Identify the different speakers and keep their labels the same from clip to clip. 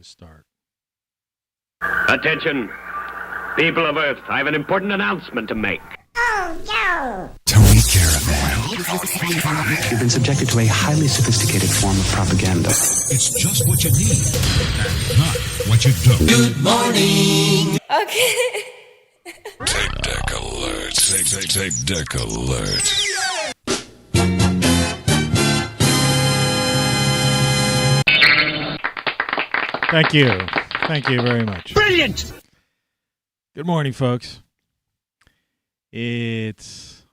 Speaker 1: to start.
Speaker 2: Attention, people of Earth, I have an important announcement to make.
Speaker 3: Oh, no!
Speaker 4: Tony Caravan. You've been subjected to a highly sophisticated form of propaganda.
Speaker 5: It's just what you need, and not what you don't.
Speaker 6: Good morning!
Speaker 7: Okay.
Speaker 5: Tape deck alert. Tape deck alert.
Speaker 1: Thank you. Thank you very much.
Speaker 6: Brilliant!
Speaker 1: Good morning, folks. It's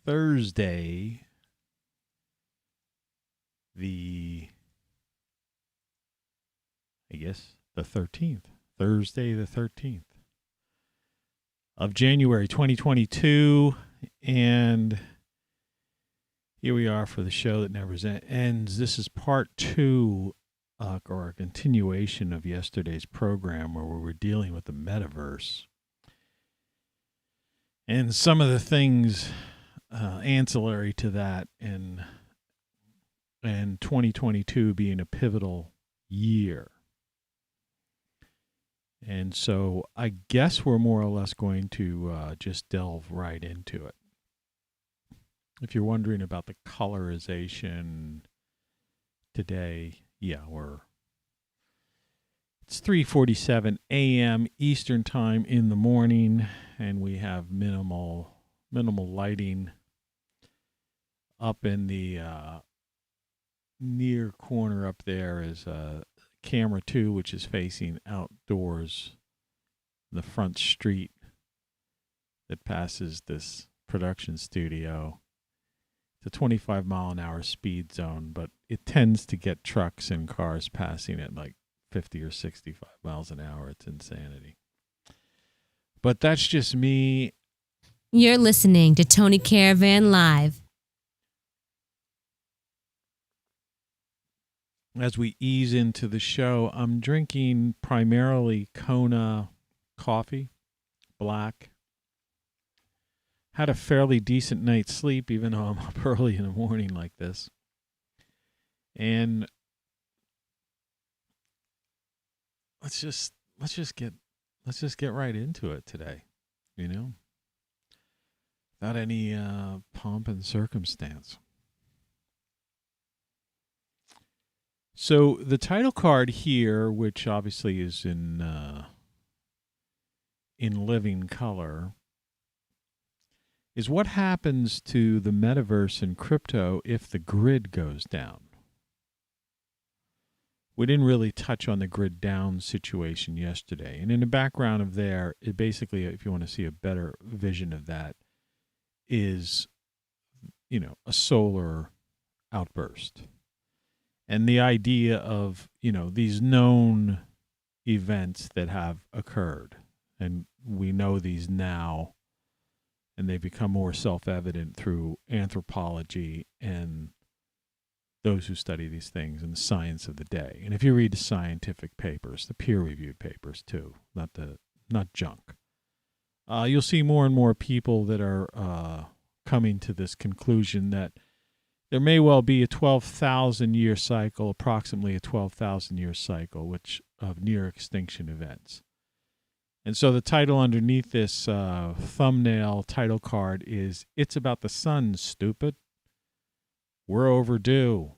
Speaker 1: Thursday, the 13th. Thursday the 13th of January 2022, and here we are for the show that never ends. This is part 2 or a continuation of yesterday's program where we were dealing with the Metaverse and some of the things ancillary to that, and 2022 being a pivotal year. And so I guess we're more or less going to just delve right into it. If you're wondering about the colorization today, it's 3:47 a.m. Eastern time in the morning, and we have minimal lighting up in the near corner. Up there is camera 2, which is facing outdoors, the front street that passes this production studio. It's a 25 mile an hour speed zone, but it tends to get trucks and cars passing at like 50 or 65 miles an hour. It's insanity. But that's just me.
Speaker 7: You're listening to Tony Caravan Live.
Speaker 1: As we ease into the show, I'm drinking primarily Kona coffee, black. Had a fairly decent night's sleep, even though I'm up early in the morning like this. And let's just get right into it today, without any pomp and circumstance. So the title card here, which obviously is in living color, is what happens to the metaverse and crypto if the grid goes down. We didn't really touch on the grid down situation yesterday. And in the background of there, it basically, if you want to see a better vision of that, is, a solar outburst. And the idea of, these known events that have occurred. And we know these now, and they become more self-evident through anthropology and those who study these things and the science of the day. And if you read the scientific papers, the peer-reviewed papers too, not junk, you'll see more and more people that are coming to this conclusion that there may well be a 12,000-year cycle, approximately a 12,000-year cycle, of near extinction events. And so the title underneath this thumbnail title card is, "It's about the sun, stupid. We're overdue."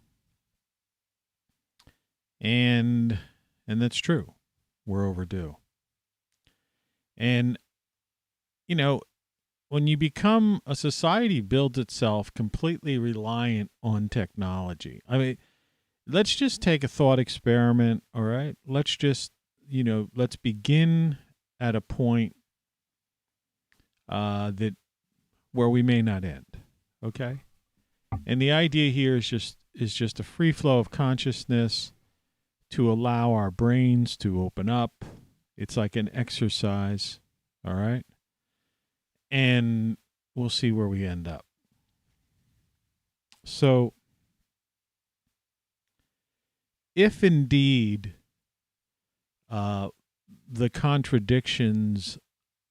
Speaker 1: And that's true. We're overdue. And, when you become a society builds itself completely reliant on technology. I mean, let's just take a thought experiment, all right? Let's just, let's begin at a point that where we may not end, okay? And the idea here is just a free flow of consciousness to allow our brains to open up. It's like an exercise, all right? And we'll see where we end up. So, if indeed the contradictions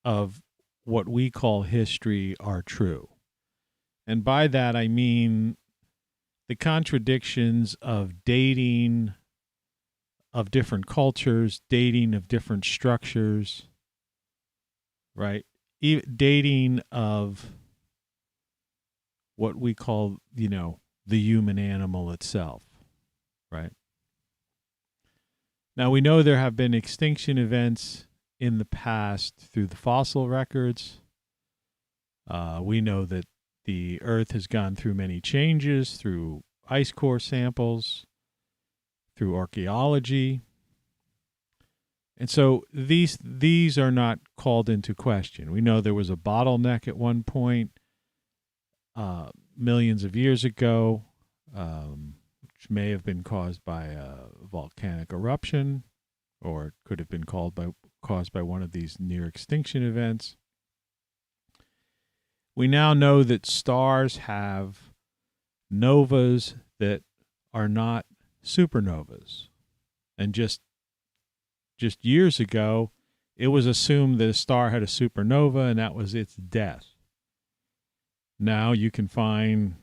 Speaker 1: of what we call history are true, and by that I mean the contradictions of dating of different cultures, dating of different structures, right? Dating of what we call, the human animal itself, right? Now, we know there have been extinction events in the past through the fossil records. We know that the Earth has gone through many changes through ice core samples, through archaeology. And so these are not called into question. We know there was a bottleneck at one point millions of years ago, which may have been caused by a volcanic eruption, or it could have been caused by one of these near extinction events. We now know that stars have novas that are not supernovas. And just years ago, it was assumed that a star had a supernova and that was its death. Now you can find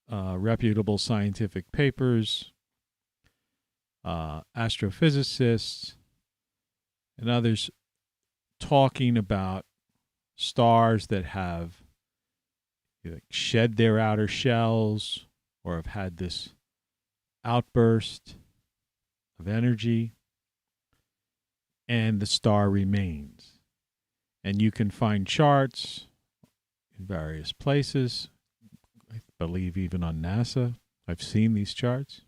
Speaker 1: reputable scientific papers, astrophysicists, and others talking about stars that have shed their outer shells or have had this outburst of energy, and the star remains. And you can find charts in various places, I believe even on NASA. I've seen these charts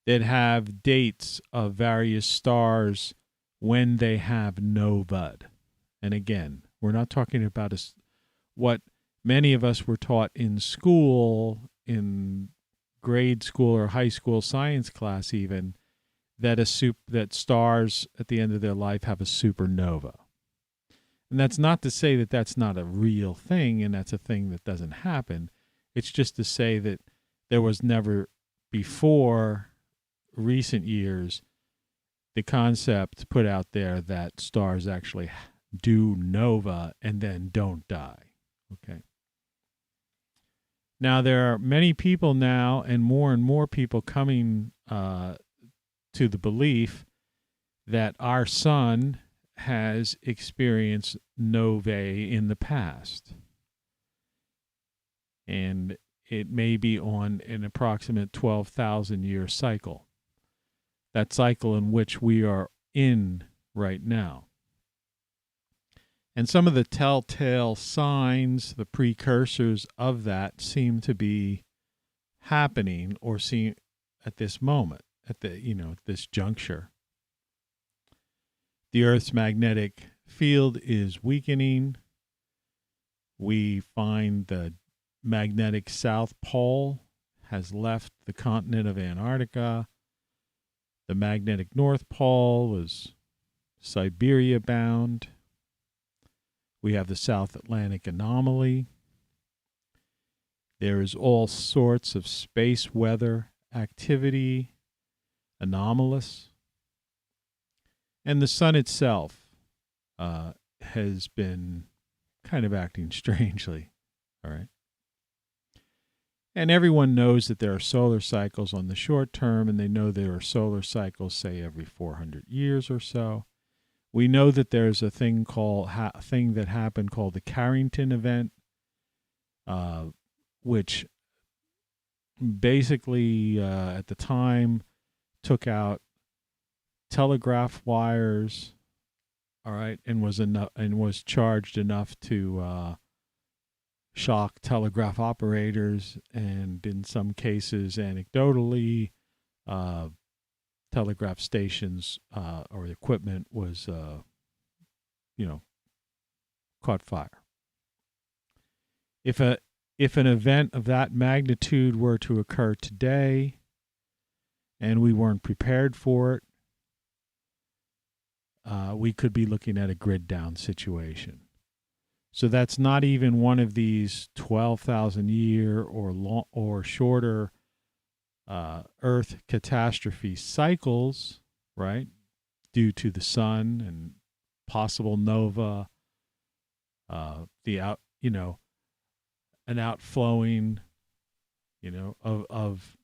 Speaker 1: that have dates of various stars when they have nova. And again, we're not talking about what many of us were taught in school, in grade school or high school science class even, that stars at the end of their life have a supernova. And that's not to say that that's not a real thing and that's a thing that doesn't happen. It's just to say that there was never before recent years the concept put out there that stars actually do nova and then don't die. Okay. Now, there are many people now and more people coming to the belief that our sun has experienced novae in the past. And it may be on an approximate 12,000 year cycle. That cycle in which we are in right now. And some of the telltale signs, the precursors of that seem to be happening or seem at this moment, at this juncture. The Earth's magnetic field is weakening. We find the magnetic South Pole has left the continent of Antarctica. The magnetic North Pole was Siberia bound. We have the South Atlantic anomaly. There is all sorts of space weather activity, anomalous. And the sun itself has been kind of acting strangely, all right? And everyone knows that there are solar cycles on the short term, and they know there are solar cycles, say, every 400 years or so. We know that there's a thing that happened called the Carrington event, which basically at the time took out telegraph wires, all right, and was charged enough to shock telegraph operators, and in some cases, anecdotally, telegraph stations or equipment was, caught fire. If an event of that magnitude were to occur today, and we weren't prepared for it, we could be looking at a grid down situation. So that's not even one of these 12,000 year or shorter Earth catastrophe cycles, right? Due to the sun and possible nova, an outflowing, of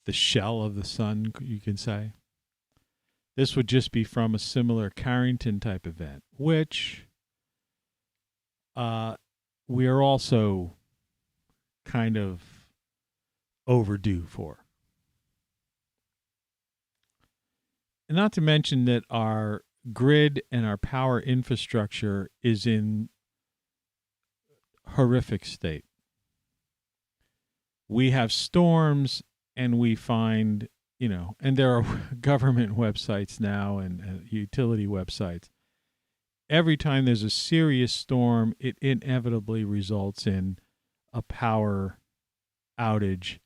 Speaker 1: the shell of the sun, you can say. This would just be from a similar Carrington type event, which we are also kind of overdue for. And not to mention that our grid and our power infrastructure is in horrific state. We have storms, and we find, and there are government websites now and utility websites. Every time there's a serious storm, it inevitably results in a power outage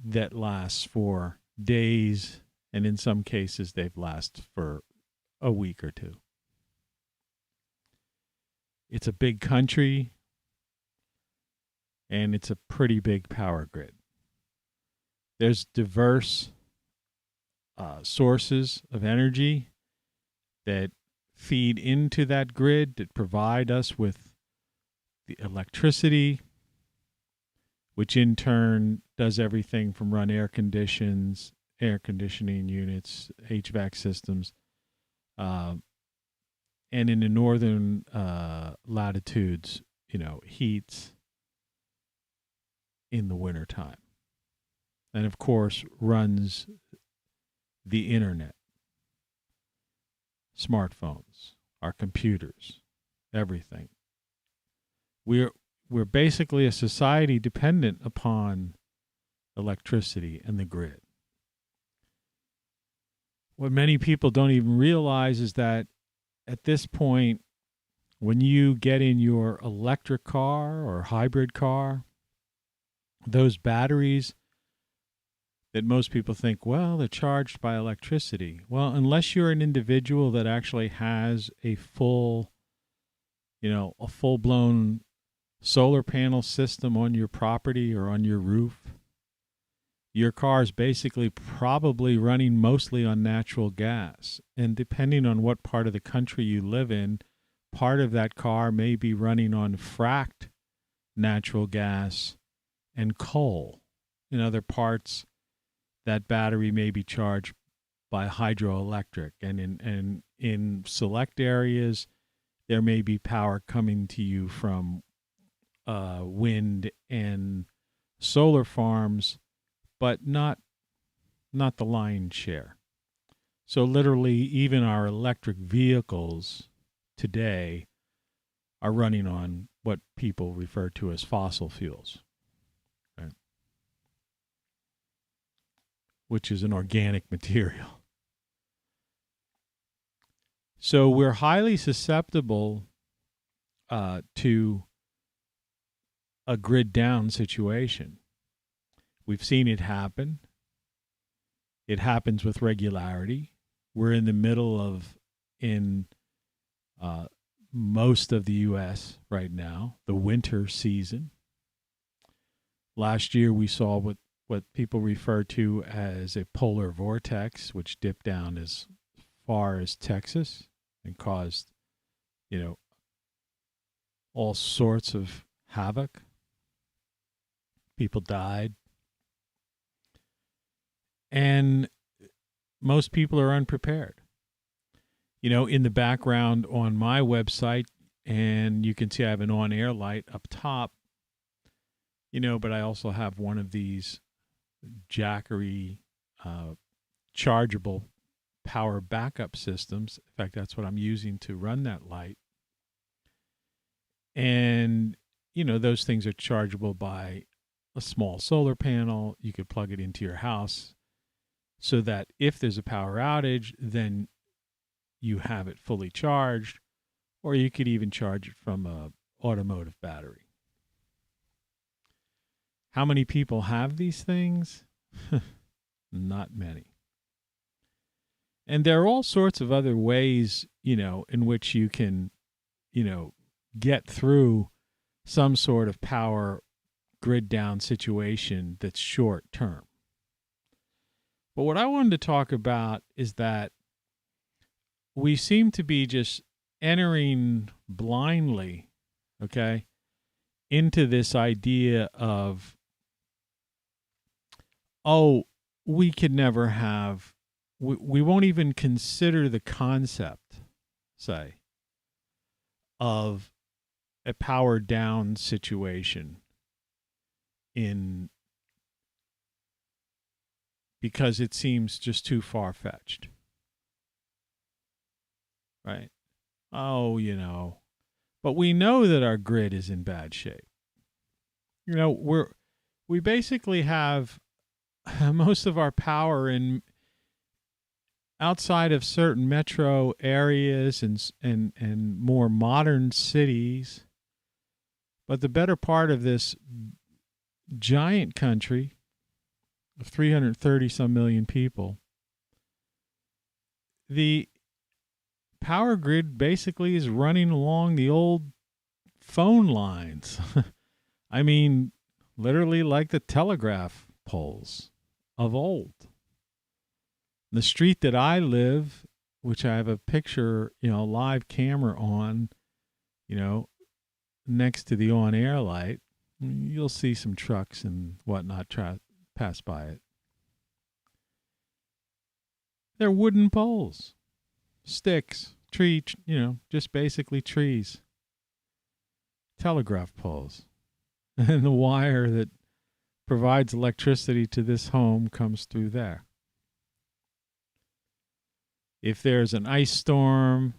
Speaker 1: that lasts for days, and in some cases, they've lasted for a week or two. It's a big country, and it's a pretty big power grid. There's diverse sources of energy that feed into that grid, that provide us with the electricity, which in turn does everything from run air conditioning units, HVAC systems, and in the northern latitudes, heats in the wintertime. And of course, runs the internet, smartphones, our computers, everything. We're basically a society dependent upon electricity and the grid. What many people don't even realize is that at this point, when you get in your electric car or hybrid car, those batteries that most people think, well, they're charged by electricity. Well, unless you're an individual that actually has a full-blown solar panel system on your property or on your roof, your car is basically probably running mostly on natural gas. And depending on what part of the country you live in, part of that car may be running on fracked natural gas and coal. In other parts, that battery may be charged by hydroelectric. And in select areas, there may be power coming to you from wind and solar farms, but not the lion's share. So literally, even our electric vehicles today are running on what people refer to as fossil fuels, right? Which is an organic material. So we're highly susceptible to a grid down situation. We've seen it happen. It happens with regularity. We're in the middle of, in most of the U.S. right now, the winter season. Last year we saw what people refer to as a polar vortex, which dipped down as far as Texas and caused, all sorts of havoc. People died. And most people are unprepared. In the background on my website, and you can see I have an on-air light up top, but I also have one of these Jackery chargeable power backup systems. In fact, that's what I'm using to run that light. And, those things are chargeable by a small solar panel. You could plug it into your house so that if there's a power outage, then you have it fully charged, or you could even charge it from an automotive battery. How many people have these things? Not many. And there are all sorts of other ways, in which you can, get through some sort of power grid down situation that's short term. But what I wanted to talk about is that we seem to be just entering blindly, into this idea of, we could never have, we won't even consider the concept, say, of a powered down situation because it seems just too far-fetched. Right? Oh, but we know that our grid is in bad shape. We basically have most of our power in outside of certain metro areas and more modern cities. But the better part of this giant country of 330 some million people, the power grid basically is running along the old phone lines. I mean, literally like the telegraph poles of old. The street that I live, which I have a picture, live camera on, next to the on-air light, you'll see some trucks and whatnot pass by it. They're wooden poles, sticks, just basically trees, telegraph poles. And the wire that provides electricity to this home comes through there. If there's an ice storm,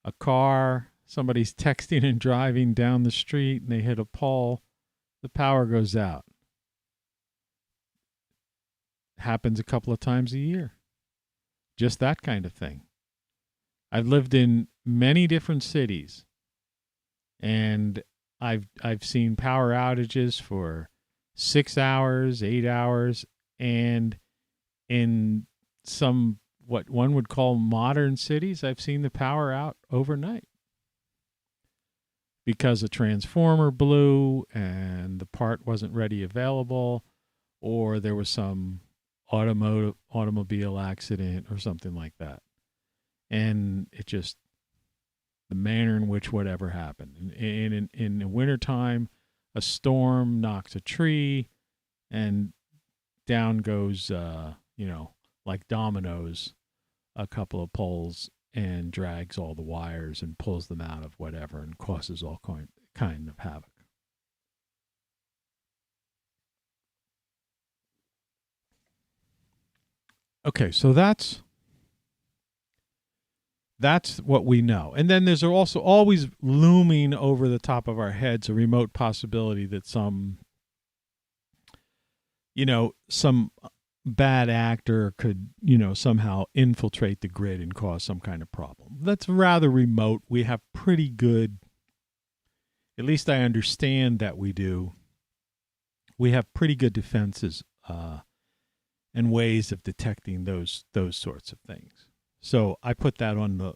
Speaker 1: a car, somebody's texting and driving down the street and they hit a pole, the power goes out. Happens a couple of times a year. Just that kind of thing. I've lived in many different cities, and I've seen power outages for 6 hours, 8 hours, and in some what one would call modern cities, I've seen the power out overnight because a transformer blew and the part wasn't ready available, or there was some automobile accident or something like that. And it just, the manner in which whatever happened. In the wintertime, a storm knocks a tree and down goes, like dominoes, a couple of poles, and drags all the wires and pulls them out of whatever and causes all kind of havoc. Okay, so that's what we know. And then there's also always looming over the top of our heads a remote possibility that some bad actor could, somehow infiltrate the grid and cause some kind of problem. That's rather remote. We have pretty good, at least I understand that we do. We have pretty good defenses and ways of detecting those sorts of things. So I put that on the,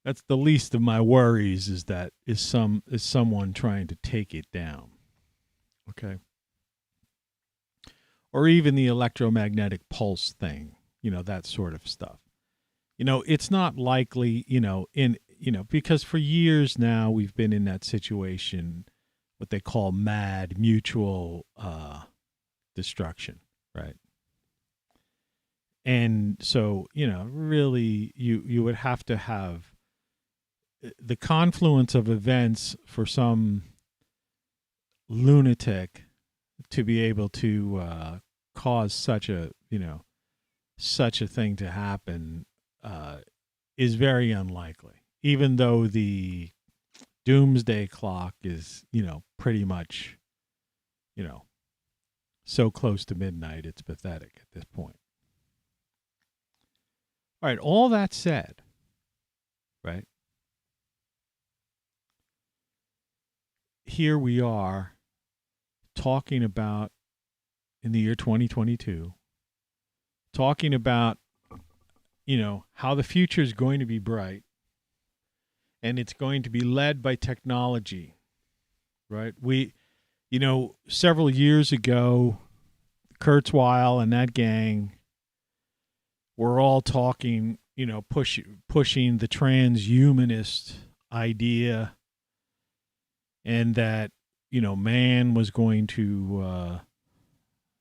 Speaker 1: that's the least of my worries, is someone trying to take it down. Okay. Or even the electromagnetic pulse thing, that sort of stuff. It's not likely, because for years now we've been in that situation, what they call mad mutual destruction, right? And so, really you would have to have the confluence of events for some lunatic to be able to cause such a thing to happen is very unlikely, even though the doomsday clock is, pretty much, so close to midnight, it's pathetic at this point. All right, all that said, right? Here we are talking about, in the year 2022, talking about, how the future is going to be bright and it's going to be led by technology, right? Several years ago, Kurzweil and that gang were all talking, pushing the transhumanist idea, and that, man was going to,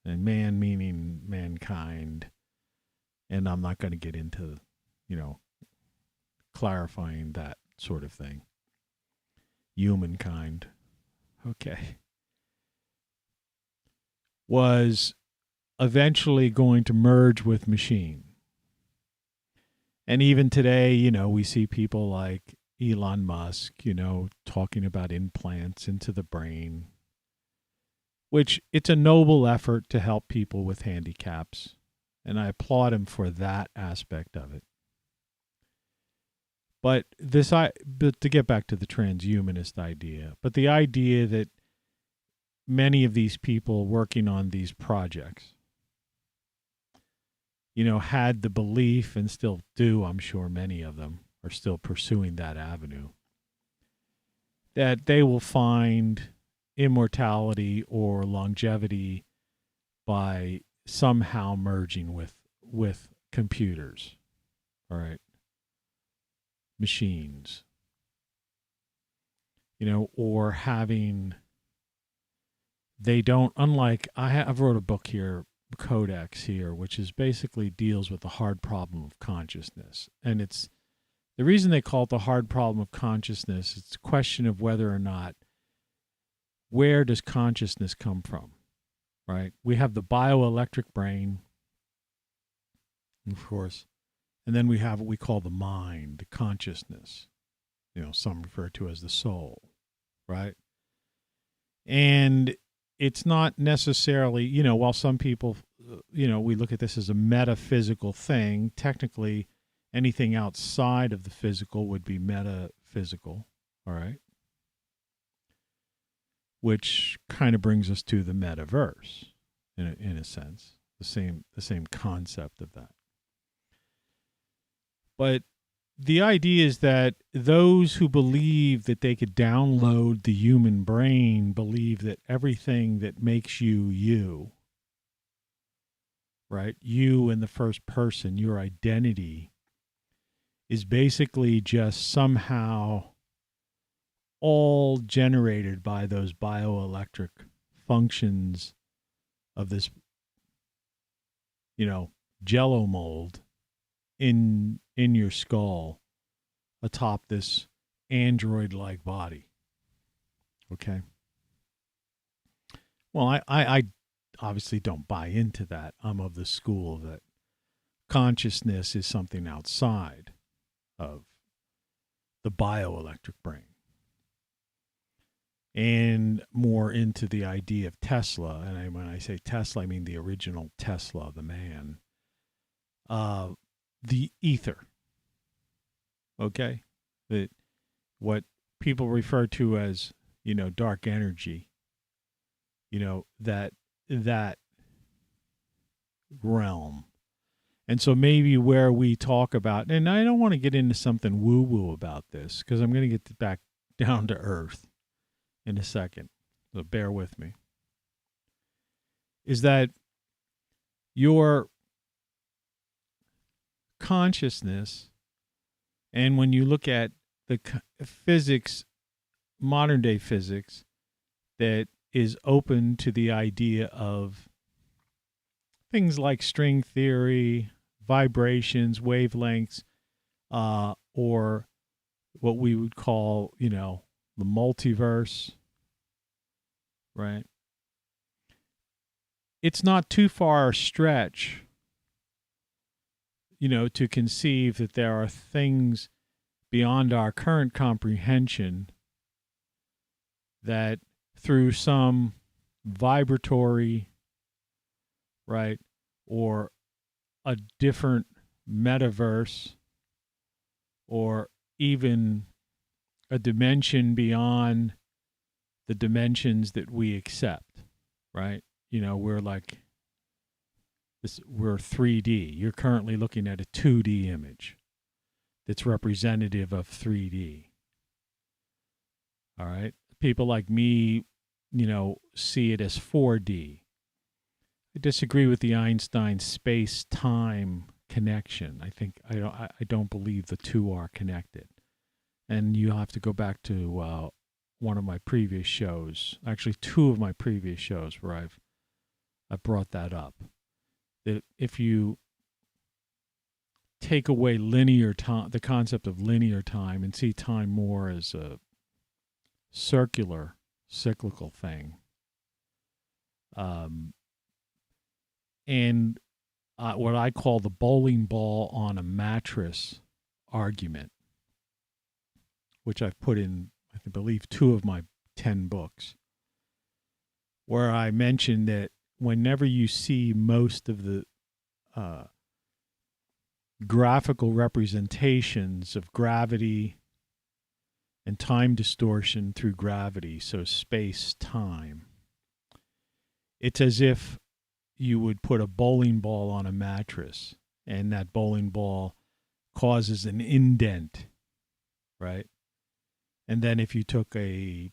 Speaker 1: and man meaning mankind. And I'm not going to get into, clarifying that sort of thing. Humankind, okay, was eventually going to merge with machine. And even today, we see people like Elon Musk, talking about implants into the brain, which it's a noble effort to help people with handicaps. And I applaud him for that aspect of it. But to get back to the transhumanist idea, but the idea that many of these people working on these projects, had the belief, and still do, I'm sure many of them are still pursuing that avenue, that they will find immortality or longevity by somehow merging with computers, all right, machines, or having, they don't, unlike, I've wrote a book here, Codex here, which is basically deals with the hard problem of consciousness. And it's the reason they call it the hard problem of consciousness. It's a question of whether or not, where does consciousness come from, right? We have the bioelectric brain, of course, and then we have what we call the mind, the consciousness, some refer to as the soul, right? And it's not necessarily, while some people, we look at this as a metaphysical thing, technically anything outside of the physical would be metaphysical, all right? Which kind of brings us to the metaverse, in a sense, the same concept of that. But the idea is that those who believe that they could download the human brain believe that everything that makes you you, right? You in the first person, your identity, is basically just somehow all generated by those bioelectric functions of this, jello mold in your skull atop this android-like body. Okay. Well, I obviously don't buy into that. I'm of the school that consciousness is something outside of the bioelectric brain, and more into the idea of Tesla. And when I say Tesla, I mean the original Tesla, the man. The ether, okay? What people refer to as, dark energy, that realm. And so maybe where we talk about, and I don't want to get into something woo-woo about this, because I'm going to get back down to earth in a second, so bear with me, is that your consciousness, and when you look at the physics, modern day physics, that is open to the idea of things like string theory, vibrations, wavelengths, or what we would call, the multiverse, right? It's not too far a stretch, to conceive that there are things beyond our current comprehension that through some vibratory, right, or a different metaverse, or even a dimension beyond the dimensions that we accept, right? We're like this, we're 3D. You're currently looking at a 2D image that's representative of 3D. All right? People like me, see it as 4D. I disagree with the Einstein space-time connection. I don't believe the two are connected. And you have to go back to one of my previous shows, actually two of my previous shows, where I've I brought that up. That if you take away linear time, the concept of linear time, and see time more as a circular, cyclical thing, and what I call the bowling ball on a mattress argument, which I've put in, I believe, 2 of my 10 books, where I mentioned that whenever you see most of the graphical representations of gravity and time distortion through gravity, so space-time, it's as if you would put a bowling ball on a mattress, and that bowling ball causes an indent, right? And then if you took a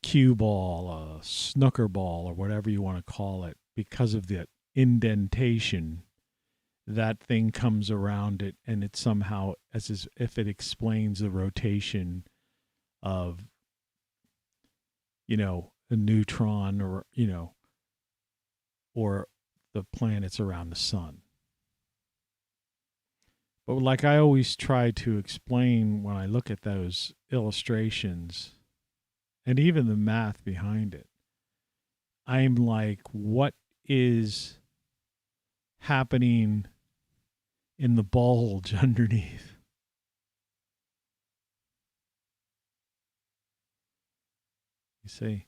Speaker 1: cue ball, a snooker ball, or whatever you want to call it, because of the indentation, that thing comes around it, and it's somehow as if it explains the rotation of, a neutron, or, or the planets around the sun. But like I always try to explain when I look at those illustrations and even the math behind it, I'm like, what is happening in the bulge underneath? You see?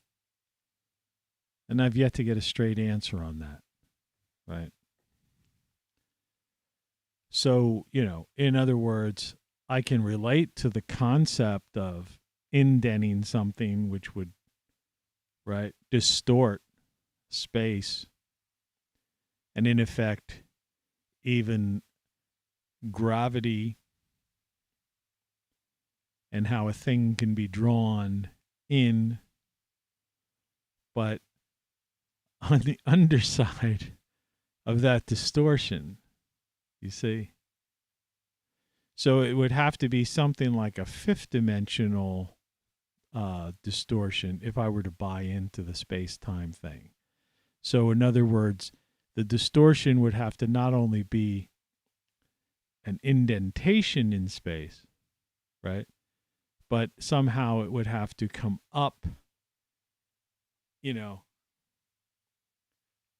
Speaker 1: And I've yet to get a straight answer on that, right? So, in other words, I can relate to the concept of indenting something which would, right, distort space, and in effect, even gravity, and how a thing can be drawn in, but on the underside of that distortion, you see? So it would have to be something like a 5th-dimensional distortion if I were to buy into the space-time thing. So in other words, the distortion would have to not only be an indentation in space, right? But somehow it would have to come up,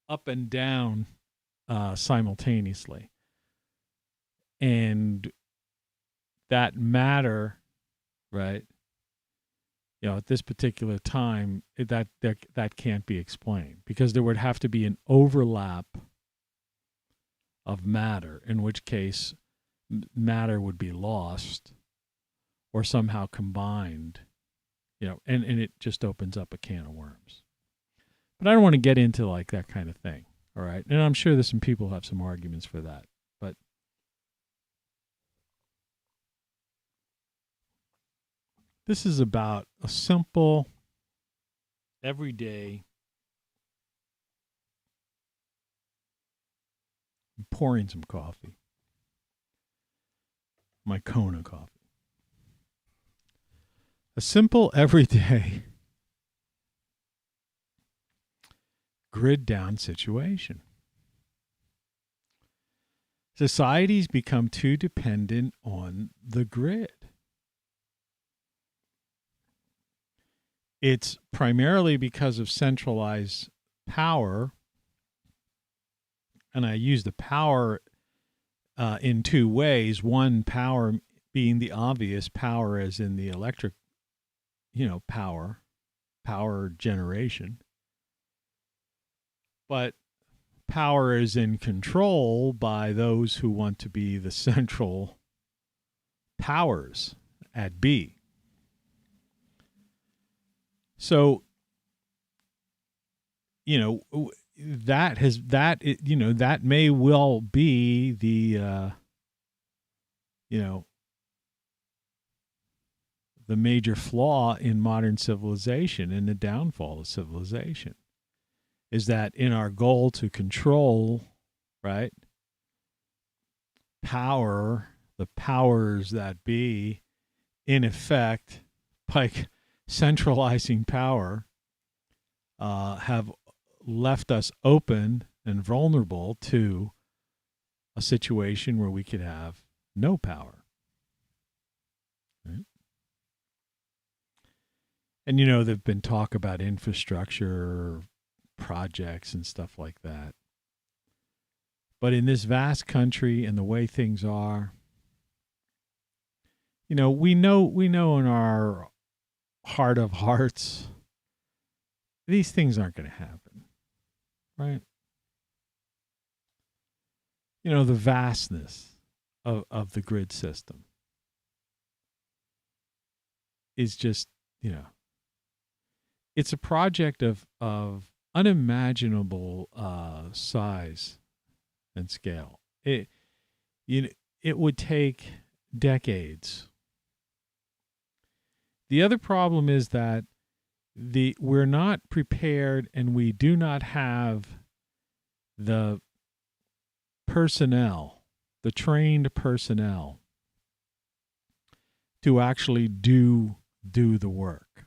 Speaker 1: up and down simultaneously. And that matter, right, at this particular time, that can't be explained, because there would have to be an overlap of matter, in which case matter would be lost or somehow combined, and it just opens up a can of worms. But I don't want to get into like that kind of thing, all right? And I'm sure there's some people who have some arguments for that, but this is about a simple, everyday, I'm pouring some coffee, my Kona coffee. A simple, everyday, grid down situation. Societies become too dependent on the grid. It's primarily because of centralized power, and I use the power in 2 ways. One, power being the obvious power, as in the electric, power generation. But power is in control by those who want to be the central powers at B. So, that may well be the, the major flaw in modern civilization and the downfall of civilization, is that in our goal to control, right, power, the powers that be, in effect, by centralizing power, have left us open and vulnerable to a situation where we could have no power. Right? And, there've been talk about infrastructure projects and stuff like that. But in this vast country and the way things are, we know in our heart of hearts, these things aren't going to happen, right? The vastness of the grid system is just, it's a project of unimaginable size and scale. It would take decades. The other problem is that we're not prepared, and we do not have the personnel, the trained personnel, to actually do the work.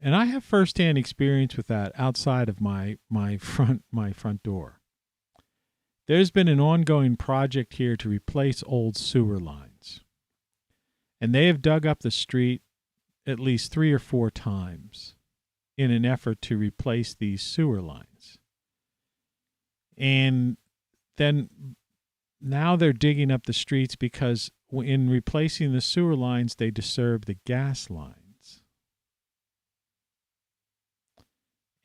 Speaker 1: And I have firsthand experience with that outside of my front door. There's been an ongoing project here to replace old sewer lines. And they have dug up the street at least 3 or 4 times in an effort to replace these sewer lines. And then now they're digging up the streets because in replacing the sewer lines, they disturb the gas lines.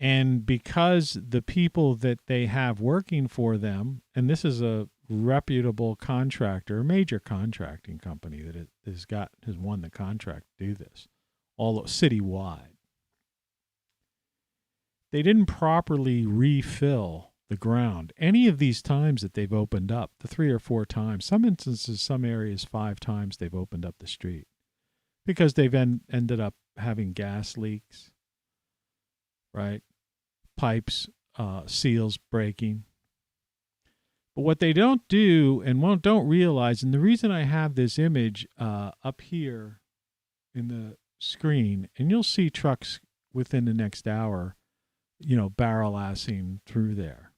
Speaker 1: And because the people that they have working for them, and this is a reputable contractor, a major contracting company that has won the contract to do this, all citywide. They didn't properly refill the ground any of these times that they've opened up, the 3 or 4 times. Some instances, some areas, 5 times they've opened up the street because they've ended up having gas leaks, right? Pipes, seals breaking. But what they don't do and don't realize, and the reason I have this image up here in the screen, and you'll see trucks within the next hour, barrel-assing through there.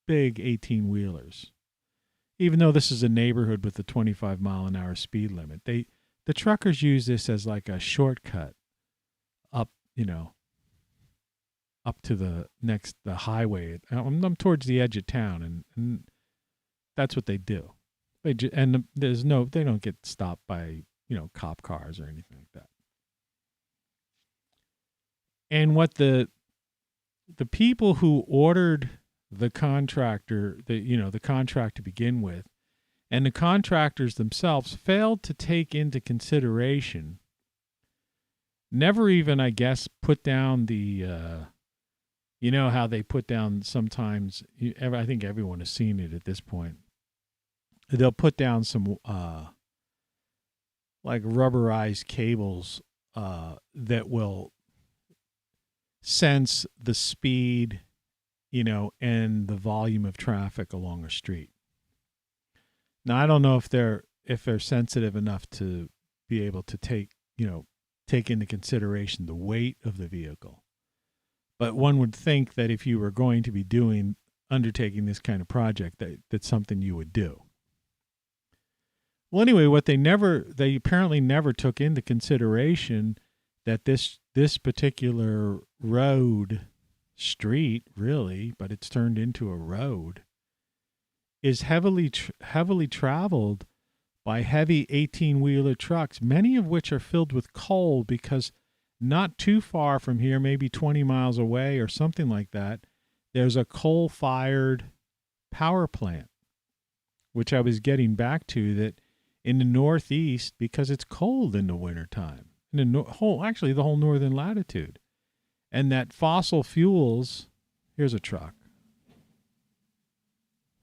Speaker 1: Big 18-wheelers. Even though this is a neighborhood with a 25-mile-an-hour speed limit, the truckers use this as like a shortcut up, up to the highway. I'm towards the edge of town, and that's what they do. They don't get stopped by cop cars or anything like that. And what the people who ordered the contractor, the contract to begin with, and the contractors themselves failed to take into consideration, never even, I guess, put down the, how they put down sometimes, I think everyone has seen it at this point. They'll put down some, like rubberized cables that will sense the speed, and the volume of traffic along a street. Now, I don't know if they're sensitive enough to be able to take into consideration the weight of the vehicle. But one would think that if you were going to be undertaking this kind of project, that's something you would do. Well, anyway, they apparently never took into consideration that this particular street, really, but it's turned into a road, is heavily traveled by heavy 18-wheeler trucks, many of which are filled with coal, because not too far from here, maybe 20 miles away or something like that, there's a coal-fired power plant, which I was getting back to, that in the Northeast, because it's cold in the wintertime, in the whole northern latitude, and that fossil fuels, here's a truck.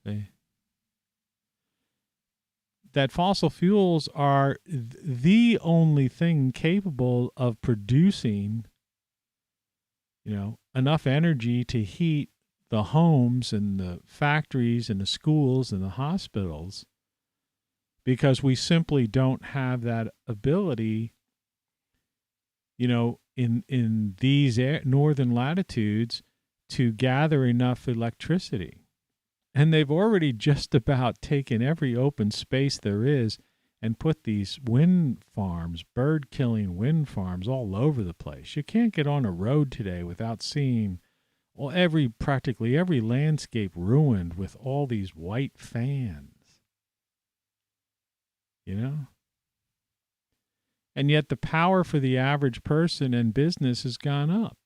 Speaker 1: See? That fossil fuels are the only thing capable of producing, enough energy to heat the homes and the factories and the schools and the hospitals, because we simply don't have that ability, in these northern latitudes to gather enough electricity. And they've already just about taken every open space there is and put these wind farms, bird-killing wind farms all over the place. You can't get on a road today without seeing practically every landscape ruined with all these white fans. You know? And yet the power for the average person and business has gone up.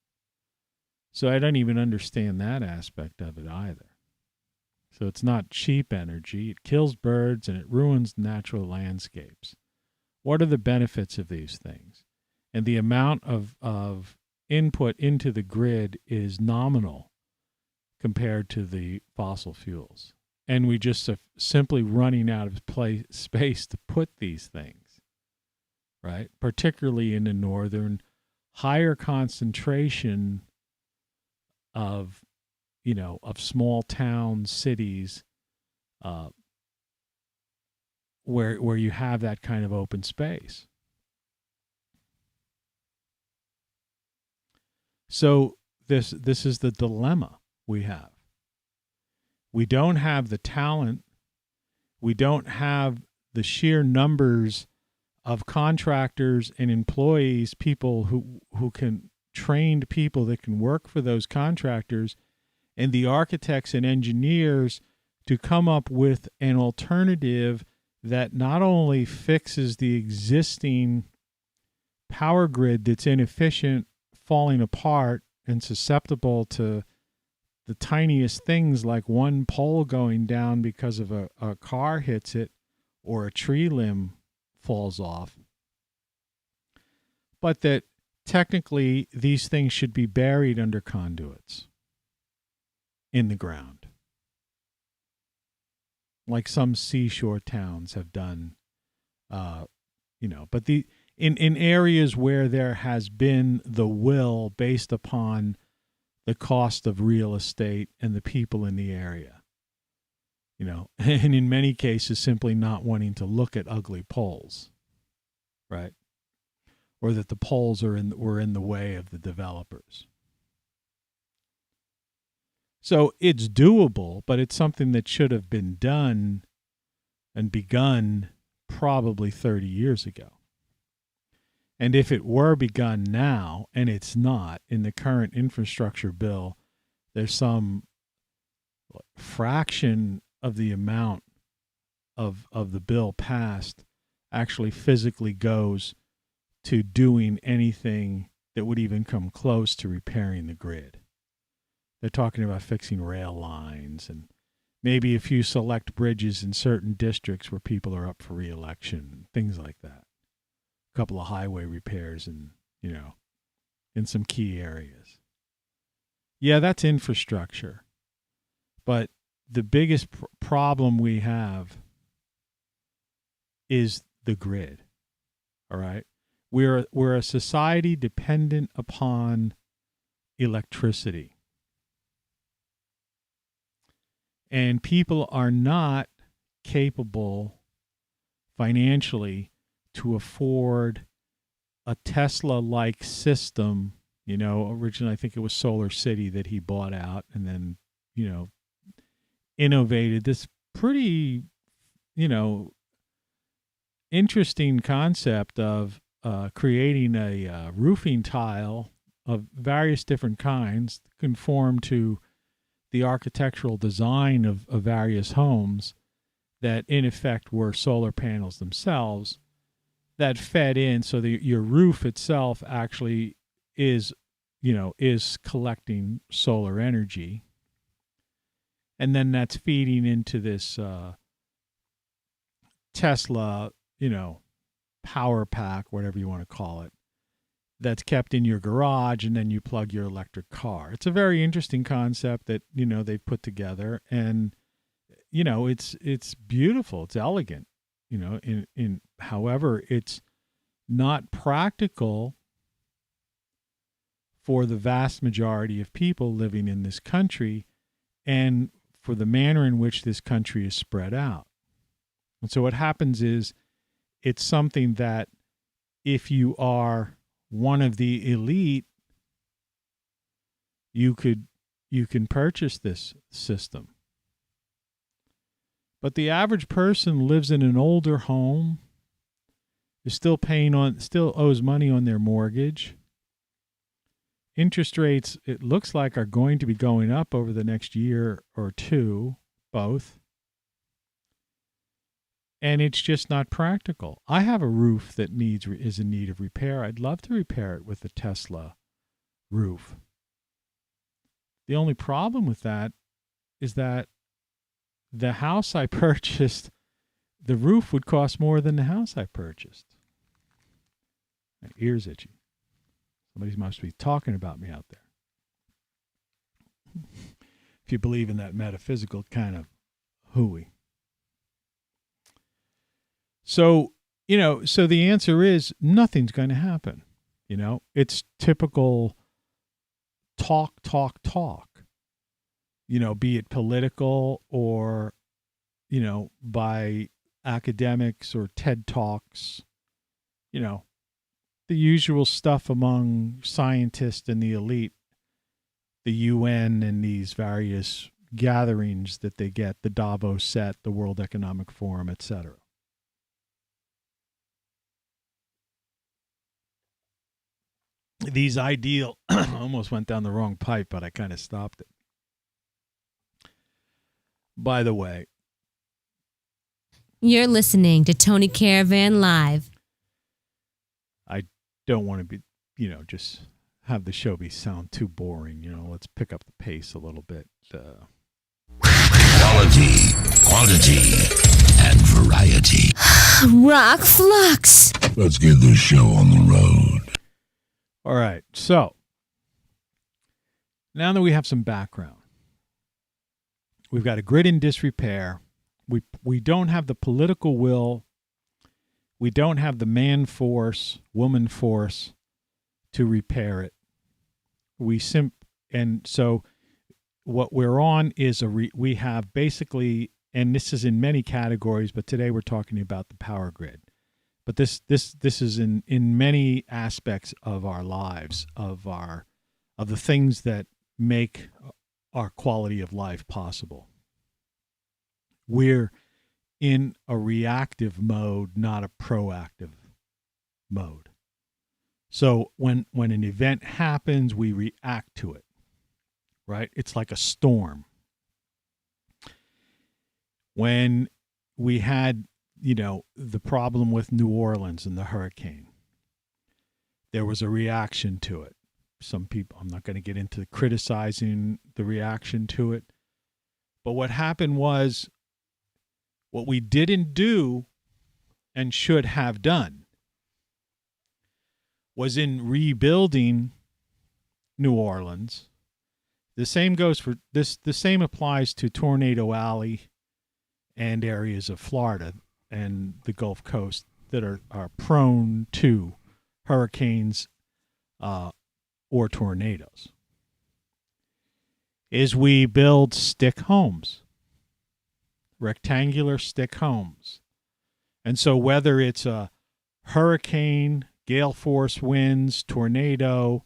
Speaker 1: So I don't even understand that aspect of it either. So it's not cheap energy. It kills birds and it ruins natural landscapes. What are the benefits of these things? And the amount of input into the grid is nominal compared to the fossil fuels. And we just are simply running out of space to put these things, right? Particularly in the northern, higher concentration of small towns, cities, where you have that kind of open space. So this is the dilemma we have. We don't have the talent. We don't have the sheer numbers of contractors and employees, people who can trained people that can work for those contractors, and the architects and engineers to come up with an alternative that not only fixes the existing power grid that's inefficient, falling apart, and susceptible to the tiniest things like one pole going down because of a car hits it or a tree limb falls off, but that technically these things should be buried under conduits in the ground, like some seashore towns have done, but in areas where there has been the will based upon the cost of real estate and the people in the area, and in many cases simply not wanting to look at ugly poles, right? Or that the poles were in the way of the developers. So it's doable, but it's something that should have been done and begun probably 30 years ago. And if it were begun now, and it's not, in the current infrastructure bill, there's some fraction of the amount of the bill passed actually physically goes to doing anything that would even come close to repairing the grid. They're talking about fixing rail lines and maybe a few select bridges in certain districts where people are up for re-election, things like that. A couple of highway repairs in some key areas. Yeah, that's infrastructure. But the biggest problem we have is the grid. All right? We're a society dependent upon electricity. And people are not capable financially to afford a Tesla-like system. Originally I think it was Solar City that he bought out and then, innovated this pretty, interesting concept of creating a roofing tile of various different kinds, conform to the architectural design of various homes that in effect were solar panels themselves that fed in, so that your roof itself actually is collecting solar energy. And then that's feeding into this Tesla, power pack, whatever you want to call it, that's kept in your garage, and then you plug your electric car. It's a very interesting concept that, they've put together, and, it's beautiful. It's elegant, however, it's not practical for the vast majority of people living in this country and for the manner in which this country is spread out. And so what happens is it's something that if you are one of the elite, you can purchase this system. But the average person lives in an older home, is still owes money on their mortgage. Interest rates, it looks like, are going to be going up over the next year or two, both. And it's just not practical. I have a roof that is in need of repair. I'd love to repair it with a Tesla roof. The only problem with that is that the house I purchased, the roof would cost more than the house I purchased. My ears itchy. Somebody must be talking about me out there. If you believe in that metaphysical kind of hooey. So, so the answer is nothing's going to happen. It's typical talk, be it political or, by academics or TED Talks, the usual stuff among scientists and the elite, the UN and these various gatherings that they get, the Davos set, the World Economic Forum, etc. These ideal, almost went down the wrong pipe, but I kind of stopped it. By the way,
Speaker 7: You're listening to Tony Caravan Live.
Speaker 1: I don't want to be, just have the show sound too boring. Let's pick up the pace a little bit.
Speaker 5: Quality, quantity, and variety.
Speaker 7: ROCKFLUX.
Speaker 5: Let's get this show on the road.
Speaker 1: All right. So now that we have some background, we've got a grid in disrepair. We don't have the political will. We don't have the man force, woman force to repair it. And so what we're on is we have basically, and this is in many categories, but today we're talking about the power grid. But this is in many aspects of our lives, of the things that make our quality of life possible. We're in a reactive mode, not a proactive mode. So when an event happens, we react to it, right? It's like a storm. When we had, the problem with New Orleans and the hurricane, there was a reaction to it. Some people, I'm not going to get into criticizing the reaction to it, but what happened was, what we didn't do and should have done was in rebuilding New Orleans. The same goes for this. The same applies to Tornado Alley and areas of Florida and the Gulf Coast that are prone to hurricanes or tornadoes. Is we build stick homes. Rectangular stick homes. And so whether it's a hurricane, gale force winds, tornado,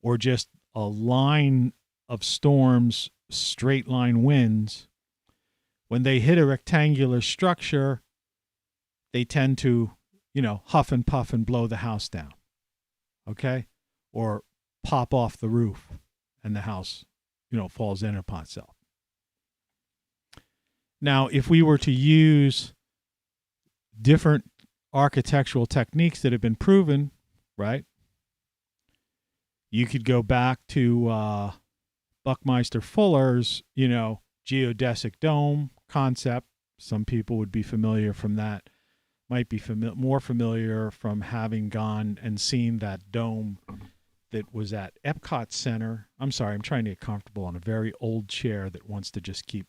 Speaker 1: or just a line of storms, straight line winds, when they hit a rectangular structure, they tend to, huff and puff and blow the house down. Okay? Or pop off the roof and the house, falls in upon itself. Now, if we were to use different architectural techniques that have been proven, right? You could go back to Buckminster Fuller's, geodesic dome concept. Some people would be familiar from that. Might be more familiar from having gone and seen that dome that was at Epcot Center. I'm sorry, I'm trying to get comfortable on a very old chair that wants to just keep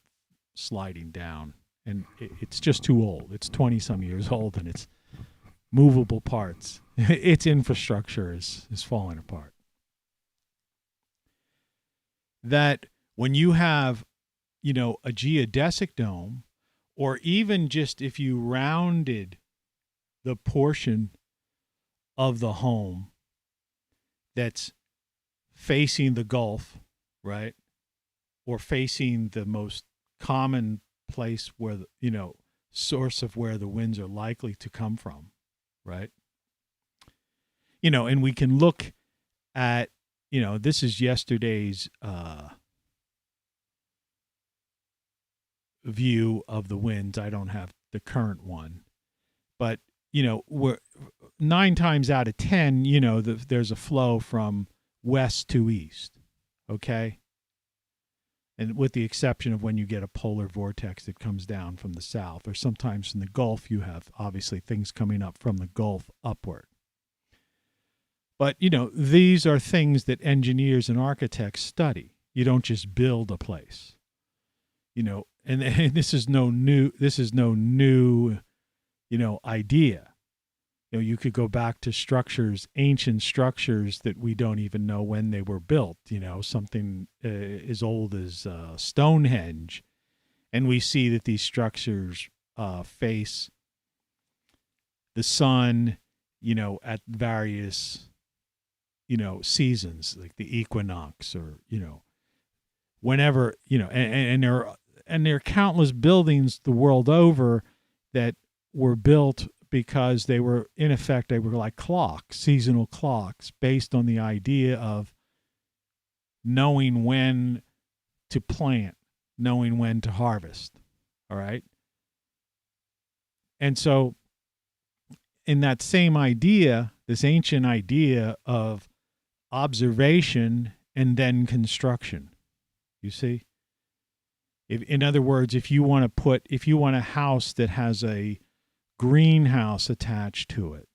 Speaker 1: sliding down, and it's just too old. It's 20 some years old, and it's movable parts. Its infrastructure is falling apart. That when you have, a geodesic dome, or even just if you rounded the portion of the home that's facing the Gulf, right? Or facing the most common place where, source of where the winds are likely to come from, right? And we can look at, this is yesterday's view of the winds. I don't have the current one, but we're 9 times out of 10, there's a flow from west to east. Okay. And with the exception of when you get a polar vortex that comes down from the south, or sometimes in the Gulf, you have obviously things coming up from the Gulf upward. But, these are things that engineers and architects study. You don't just build a place, and this is no new idea. You could go back to structures, ancient structures that we don't even know when they were built, something as old as Stonehenge. And we see that these structures face the sun, at various, seasons, like the equinox or, whenever, and there are countless buildings the world over that were built because they were like clocks, seasonal clocks, based on the idea of knowing when to plant, knowing when to harvest. All right. And so in that same idea, this ancient idea of observation and then construction, you see? In other words, if you want a house that has a greenhouse attached to it,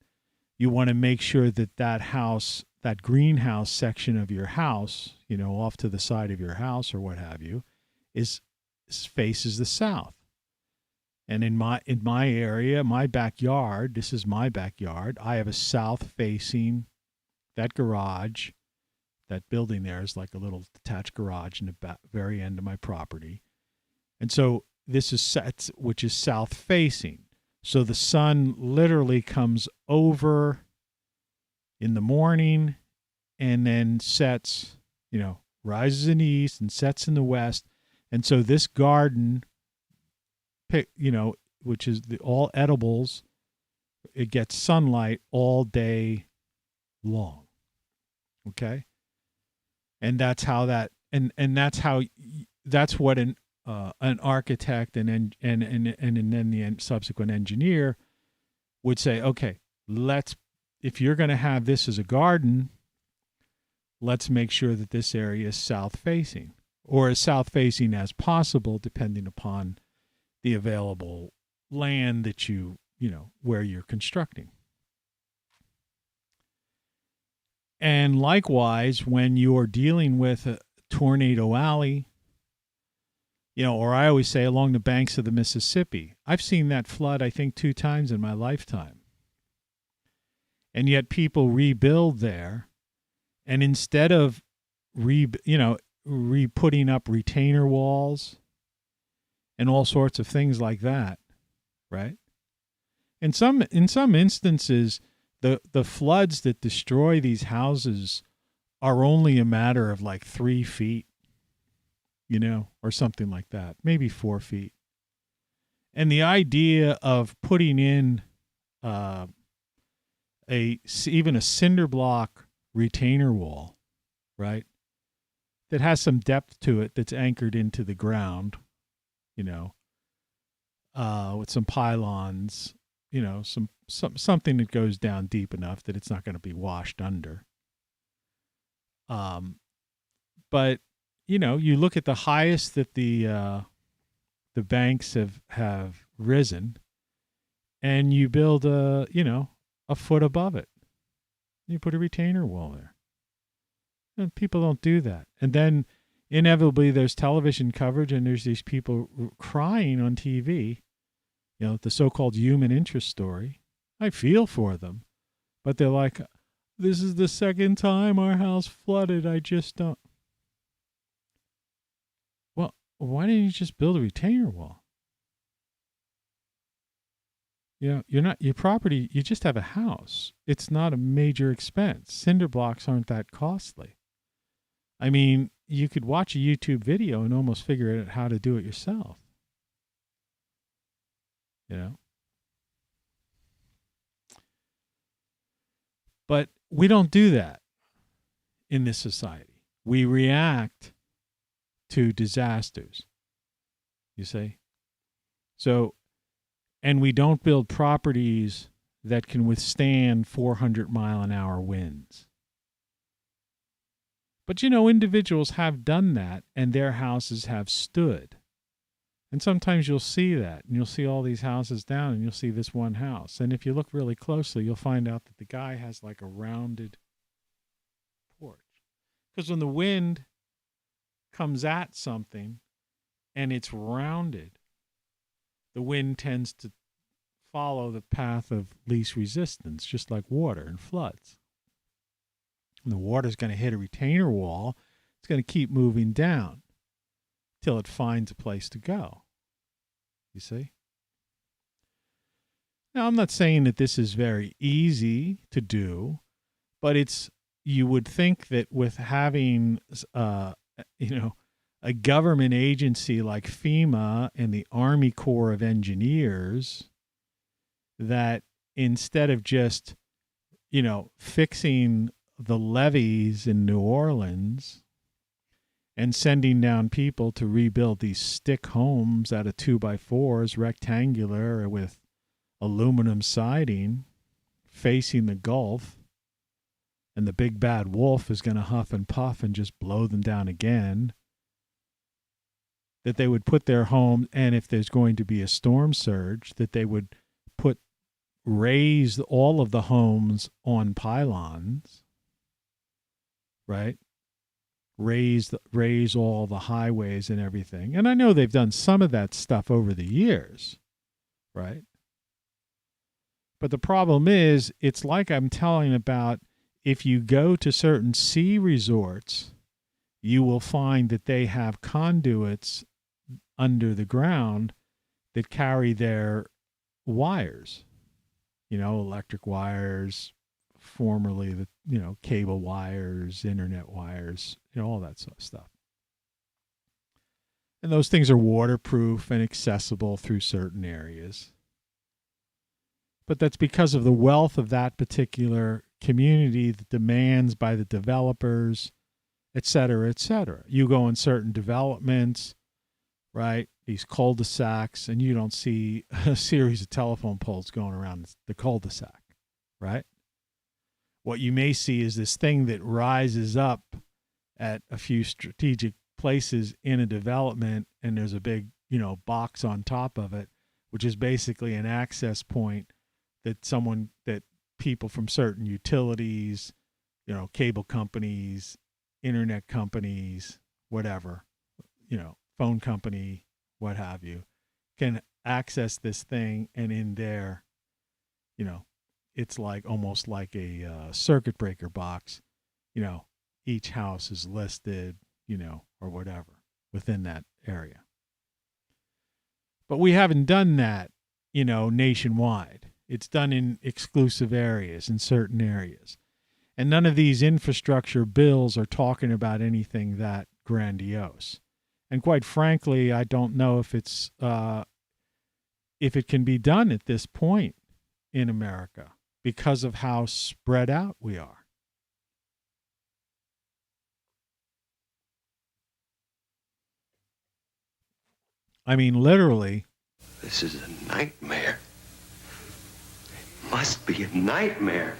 Speaker 1: you want to make sure that greenhouse section of your house, off to the side of your house or what have you, faces the south. And in my area, my backyard, this is my backyard, I have a south facing, that garage, that building there is like a little detached garage in the very end of my property. And so this is which is south facing. So the sun literally comes over in the morning and then sets, rises in the east and sets in the west. And so this garden, which is all edibles, it gets sunlight all day long. Okay. And that's how that's what an architect and then the subsequent engineer would say, okay, if you're going to have this as a garden, let's make sure that this area is south facing, or as south facing as possible, depending upon the available land that where you're constructing. And likewise, when you're dealing with a tornado alley, or I always say along the banks of the Mississippi, I've seen that flood, I think, 2 times in my lifetime. And yet people rebuild there. And instead of putting up retainer walls and all sorts of things like that, right? In some instances, the floods that destroy these houses are only a matter of like 3 feet, or something like that, maybe 4 feet. And the idea of putting in even a cinder block retainer wall, right, that has some depth to it, that's anchored into the ground, with some pylons, something that goes down deep enough that it's not going to be washed under. But you look at the highest that the banks have risen, and you build a foot above it. You put a retainer wall there. And people don't do that. And then inevitably there's television coverage, and there's these people crying on TV, the so-called human interest story. I feel for them, but they're like, this is the second time our house flooded. I just don't. Well, why didn't you just build a retainer wall? Your property, you just have a house. It's not a major expense. Cinder blocks aren't that costly. I mean, you could watch a YouTube video and almost figure out how to do it yourself. You know? But we don't do that in this society. We react to disasters. You see? So, and we don't build properties that can withstand 400-mile-an-hour winds. But, individuals have done that, and their houses have stood. And sometimes you'll see that, and you'll see all these houses down, and you'll see this one house. And if you look really closely, you'll find out that the guy has like a rounded porch. Because when the wind comes at something and it's rounded, the wind tends to follow the path of least resistance, just like water and floods. And the water's going to hit a retainer wall. It's going to keep moving down till it finds a place to go. You see? Now, I'm not saying that this is very easy to do, but you would think that with having, a government agency like FEMA and the Army Corps of Engineers, that instead of just, fixing the levees in New Orleans and sending down people to rebuild these stick homes out of 2x4s, rectangular with aluminum siding, facing the Gulf, and the big bad wolf is going to huff and puff and just blow them down again, that they would put their home, and if there's going to be a storm surge, that they would raise all of the homes on pylons, right? Raise all the highways and everything. And I know they've done some of that stuff over the years, right? But the problem is, it's like I'm telling about, if you go to certain ski resorts, you will find that they have conduits under the ground that carry their wires, electric wires, formerly the, cable wires, internet wires, all that sort of stuff. And those things are waterproof and accessible through certain areas. But that's because of the wealth of that particular community, the demands by the developers, et cetera, et cetera. You go in certain developments, right, these cul-de-sacs, and you don't see a series of telephone poles going around the cul-de-sac, right? What you may see is this thing that rises up at a few strategic places in a development, and there's a big, box on top of it, which is basically an access point that people from certain utilities, cable companies, internet companies, whatever, phone company, what have you, can access this thing. And in there, it's like almost like a circuit breaker box. Each house is listed, or whatever within that area. But we haven't done that, nationwide. It's done in exclusive areas, in certain areas. And none of these infrastructure bills are talking about anything that grandiose. And quite frankly, I don't know if it can be done at this point in America because of how spread out we are. I mean, literally.
Speaker 6: This is a nightmare. Must be a nightmare.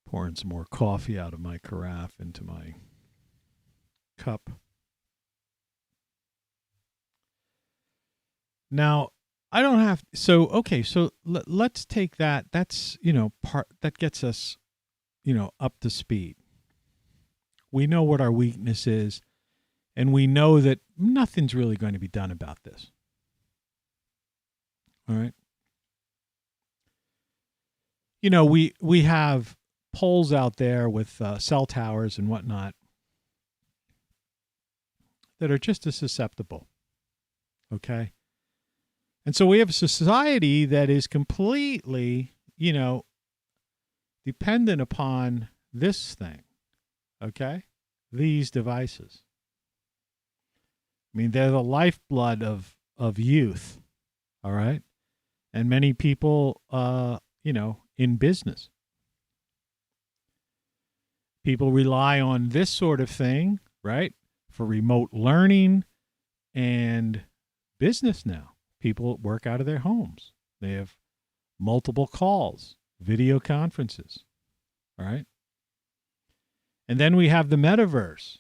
Speaker 1: Pouring some more coffee out of my carafe into my cup. Now, I don't have, so let's take that. That's, part that gets us, up to speed. We know what our weakness is, and we know that nothing's really going to be done about this. All right. We have poles out there with cell towers and whatnot that are just as susceptible. Okay. And so we have a society that is completely, dependent upon this thing, okay? These devices. I mean, they're the lifeblood of youth, all right? And many people, in business. People rely on this sort of thing, right, for remote learning and business now. People work out of their homes. They have multiple calls, video conferences, all right? And then we have the metaverse,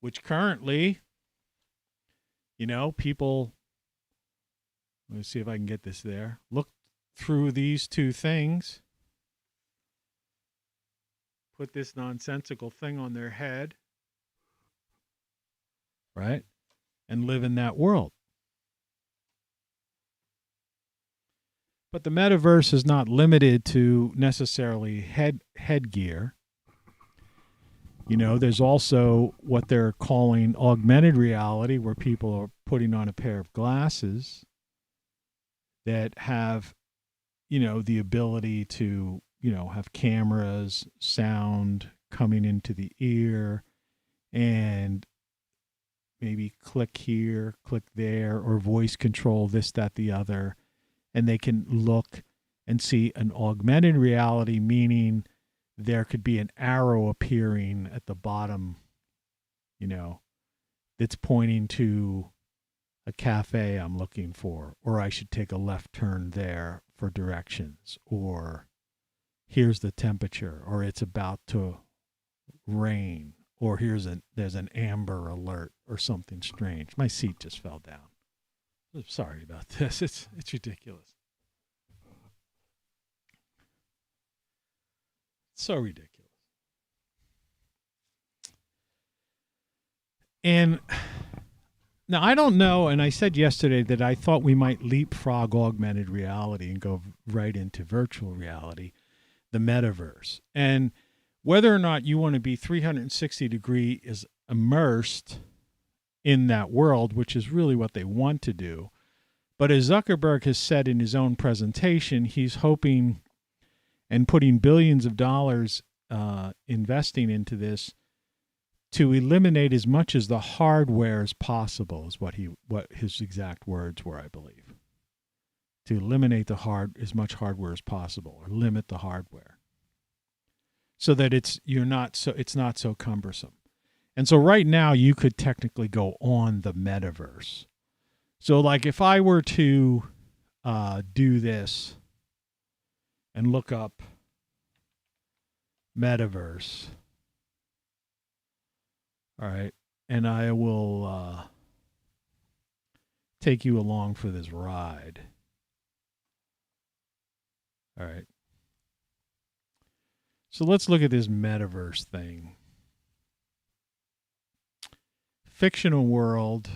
Speaker 1: which currently, people, let me see if I can get this there, look through these two things, put this nonsensical thing on their head, right, and live in that world. But the metaverse is not limited to necessarily headgear. There's also what they're calling augmented reality, where people are putting on a pair of glasses that have, the ability to, have cameras, sound coming into the ear, and maybe click here, click there, or voice control this, that, the other. And they can look and see an augmented reality, meaning there could be an arrow appearing at the bottom, that's pointing to a cafe I'm looking for, or I should take a left turn there for directions, or here's the temperature, or it's about to rain, or there's an amber alert or something strange. My seat just fell down. I'm sorry about this. It's ridiculous. So ridiculous. And now I don't know, and I said yesterday that I thought we might leapfrog augmented reality and go right into virtual reality, the metaverse. And whether or not you want to be 360 degree is immersed in that world, which is really what they want to do. But as Zuckerberg has said in his own presentation, he's hoping and putting billions of dollars investing into this to eliminate as much as the hardware as possible, is what his exact words were, I believe. To eliminate as much hardware as possible, or limit the hardware, so that it's not so cumbersome. And so right now you could technically go on the metaverse. So like if I were to do this and look up metaverse, all right, and I will take you along for this ride. All right. So let's look at this metaverse thing. Fictional world.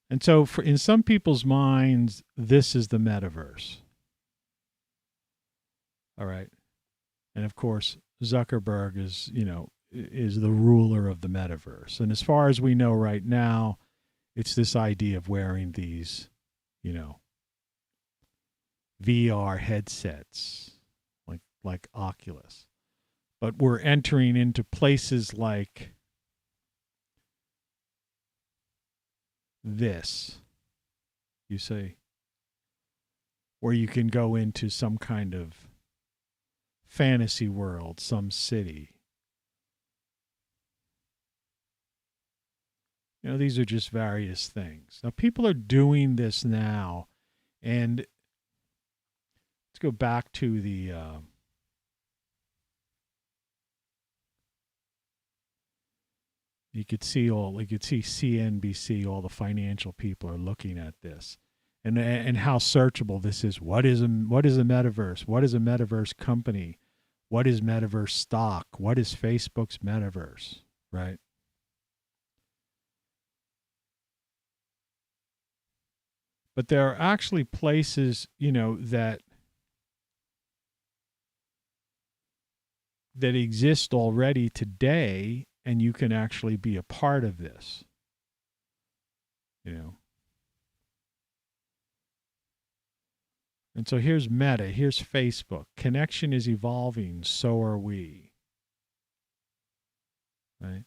Speaker 1: And so in some people's minds, this is the metaverse. All right. And of course, Zuckerberg is the ruler of the metaverse. And as far as we know right now, it's this idea of wearing these, VR headsets like Oculus. But we're entering into places like this, you see, where you can go into some kind of fantasy world, some city. These are just various things. Now, people are doing this now, and let's go back to the you could see CNBC, all the financial people are looking at this, and how searchable this is. What is a metaverse? What is a metaverse company? What is metaverse stock? What is Facebook's metaverse? Right? But there are actually places, that that exist already today, and you can actually be a part of this. And so here's Meta, here's Facebook. Connection is evolving, so are we. Right?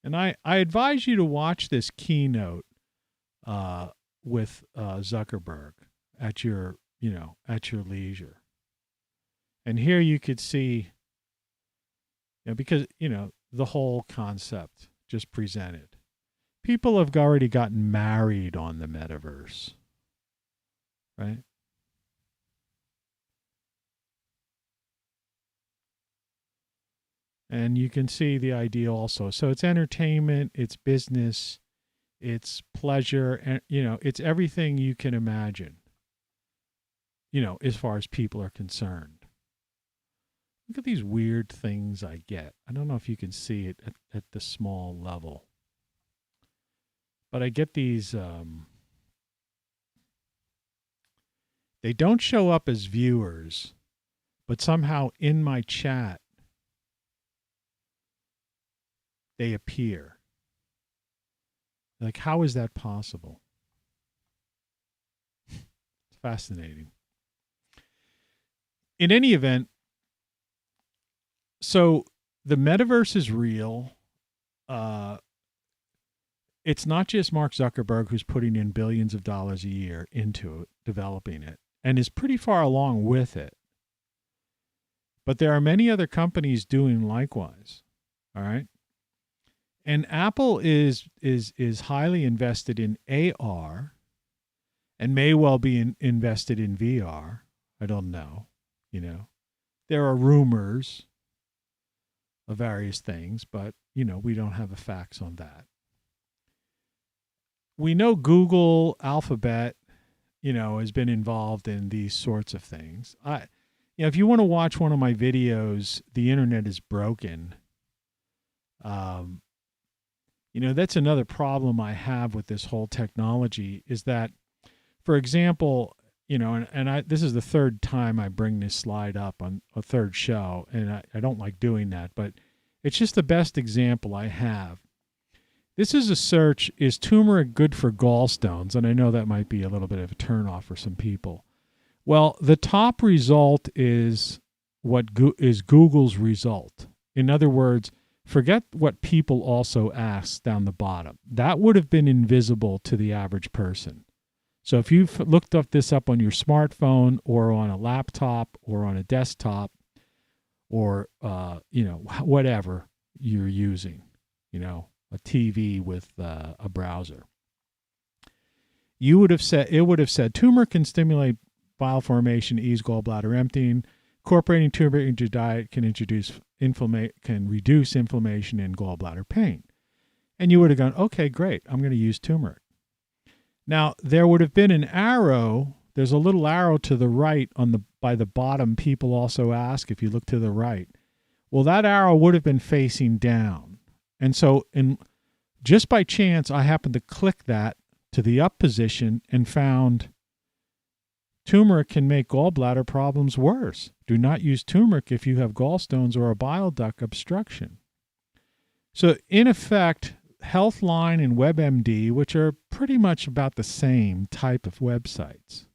Speaker 1: And I advise you to watch this keynote with Zuckerberg at your leisure. And here you could see, because, the whole concept just presented. People have already gotten married on the metaverse, right? And you can see the idea also. So it's entertainment, it's business, it's pleasure, and, it's everything you can imagine, as far as people are concerned. Look at these weird things I get. I don't know if you can see it at the small level. But I get these, they don't show up as viewers, but somehow in my chat, they appear. Like, how is that possible? It's fascinating. In any event, so the metaverse is real. It's not just Mark Zuckerberg who's putting in billions of dollars a year into it, developing it, and is pretty far along with it. But there are many other companies doing likewise. All right. And Apple is highly invested in AR and may well be invested in VR. I don't know. There are rumors of various things, but, we don't have the facts on that. We know Google, Alphabet, has been involved in these sorts of things. If you want to watch one of my videos, The Internet is Broken, that's another problem I have with this whole technology is that, for example, this is the third time I bring this slide up on a third show, and I don't like doing that, but it's just the best example I have. This is a search, is turmeric good for gallstones? And I know that might be a little bit of a turnoff for some people. Well, the top result is is Google's result. In other words, forget what people also ask down the bottom. That would have been invisible to the average person. So if you've looked this up on your smartphone or on a laptop or on a desktop or, whatever you're using, a TV with a browser, it would have said turmeric can stimulate bile formation, ease gallbladder emptying. Incorporating turmeric into your diet can reduce inflammation and gallbladder pain. And you would have gone, okay, great, I'm going to use turmeric. Now, there would have been an arrow. There's a little arrow to the right by the bottom. People also ask if you look to the right. Well, that arrow would have been facing down. And so just by chance, I happened to click that to the up position and found turmeric can make gallbladder problems worse. Do not use turmeric if you have gallstones or a bile duct obstruction. So in effect, Healthline and WebMD, which are pretty much about the same type of websites.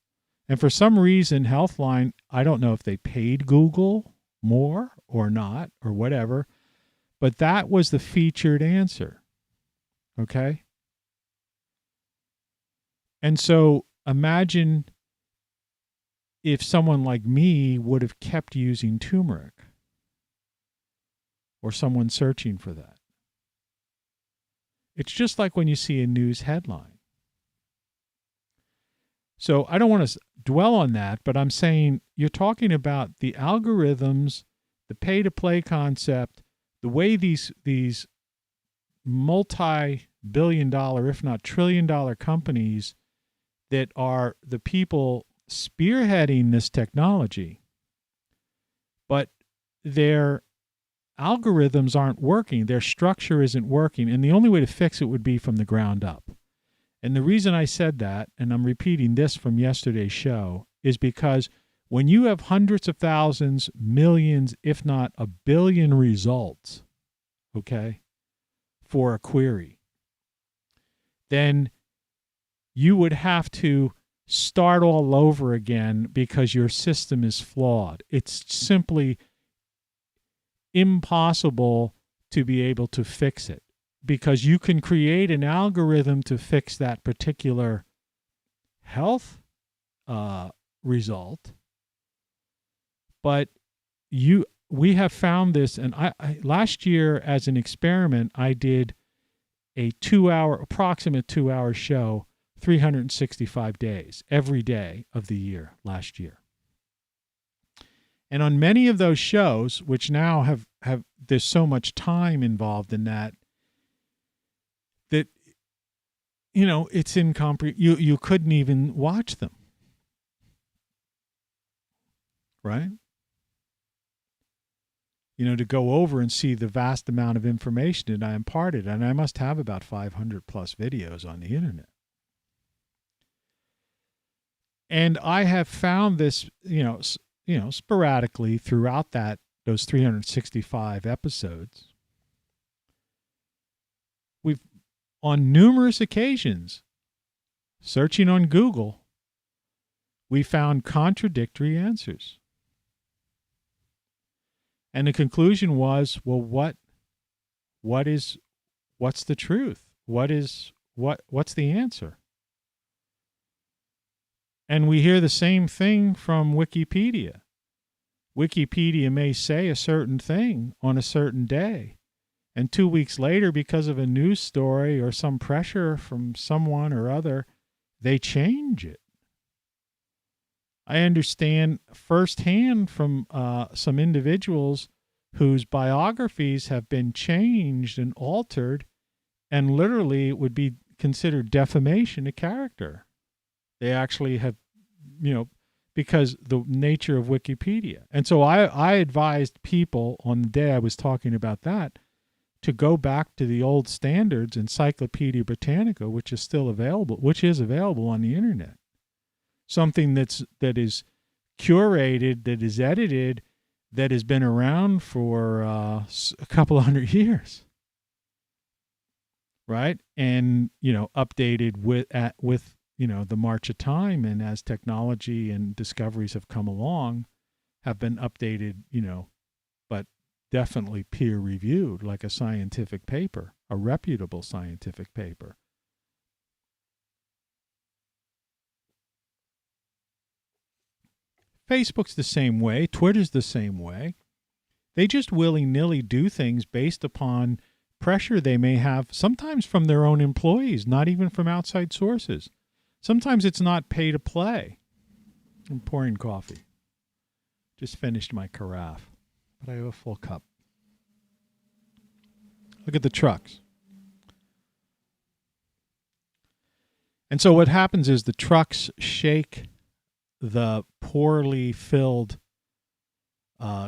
Speaker 1: And for some reason, Healthline, I don't know if they paid Google more or not or whatever, but that was the featured answer. Okay? And so imagine if someone like me would have kept using turmeric or someone searching for that. It's just like when you see a news headline. So I don't want to dwell on that, but I'm saying you're talking about the algorithms, the pay-to-play concept, the way these multi-billion-dollar, if not trillion-dollar companies that are the people spearheading this technology, but their algorithms aren't working, their structure isn't working, and the only way to fix it would be from the ground up. And the reason I said that, and I'm repeating this from yesterday's show, is because When you have hundreds of thousands, millions, if not a billion results, okay, for a query, then you would have to start all over again because your system is flawed. It's simply impossible to be able to fix it, because you can create an algorithm to fix that particular health result, but we have found this, and I last year as an experiment, I did a approximate 2-hour show, 365 days, every day of the year last year. And on many of those shows, which now have there's so much time involved in that it's incomprehensible. You couldn't even watch them, right? To go over and see the vast amount of information that I imparted, and I must have about 500 plus videos on the internet. And I have found this, sporadically throughout those 365 episodes. We've, on numerous occasions, searching on Google, we found contradictory answers. And the conclusion was, well, what's the truth? What's the answer? And we hear the same thing from Wikipedia. Wikipedia may say a certain thing on a certain day, and 2 weeks later, because of a news story or some pressure from someone or other, they change it. I understand firsthand from some individuals whose biographies have been changed and altered, and literally it would be considered defamation of character. They actually have, because the nature of Wikipedia. And so I advised people on the day I was talking about that to go back to the old standards, Encyclopedia Britannica, which is available on the internet. Something that is curated, that is edited, that has been around for a couple of 100 years, right? And updated with the march of time, and as technology and discoveries have come along, have been updated, but definitely peer reviewed, like a scientific paper, a reputable scientific paper. Facebook's the same way. Twitter's the same way. They just willy-nilly do things based upon pressure they may have, sometimes from their own employees, not even from outside sources. Sometimes it's not pay to play. I'm pouring coffee. Just finished my carafe, but I have a full cup. Look at the trucks. And so what happens is the trucks shake the poorly filled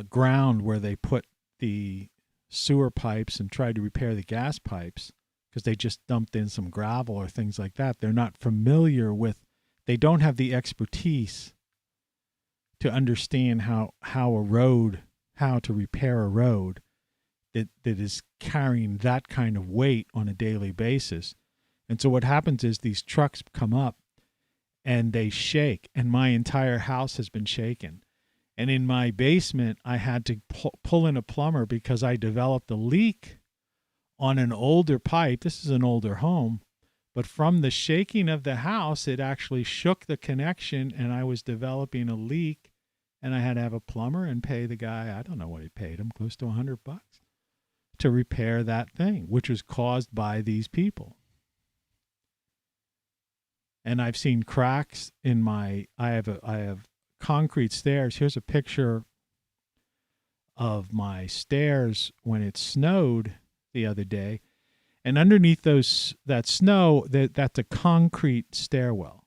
Speaker 1: ground where they put the sewer pipes and tried to repair the gas pipes, because they just dumped in some gravel or things like that. They're not familiar with, they don't have the expertise to understand how to repair a road that is carrying that kind of weight on a daily basis. And so what happens is these trucks come up and they shake, and my entire house has been shaken. And in my basement, I had to pull in a plumber because I developed a leak on an older pipe. This is an older home, but from the shaking of the house, it actually shook the connection, and I was developing a leak, and I had to have a plumber and pay the guy, I don't know what he paid him, close to $100 to repair that thing, which was caused by these people. And I've seen cracks in I have concrete stairs. Here's a picture of my stairs when it snowed the other day. And underneath that snow, that's a concrete stairwell,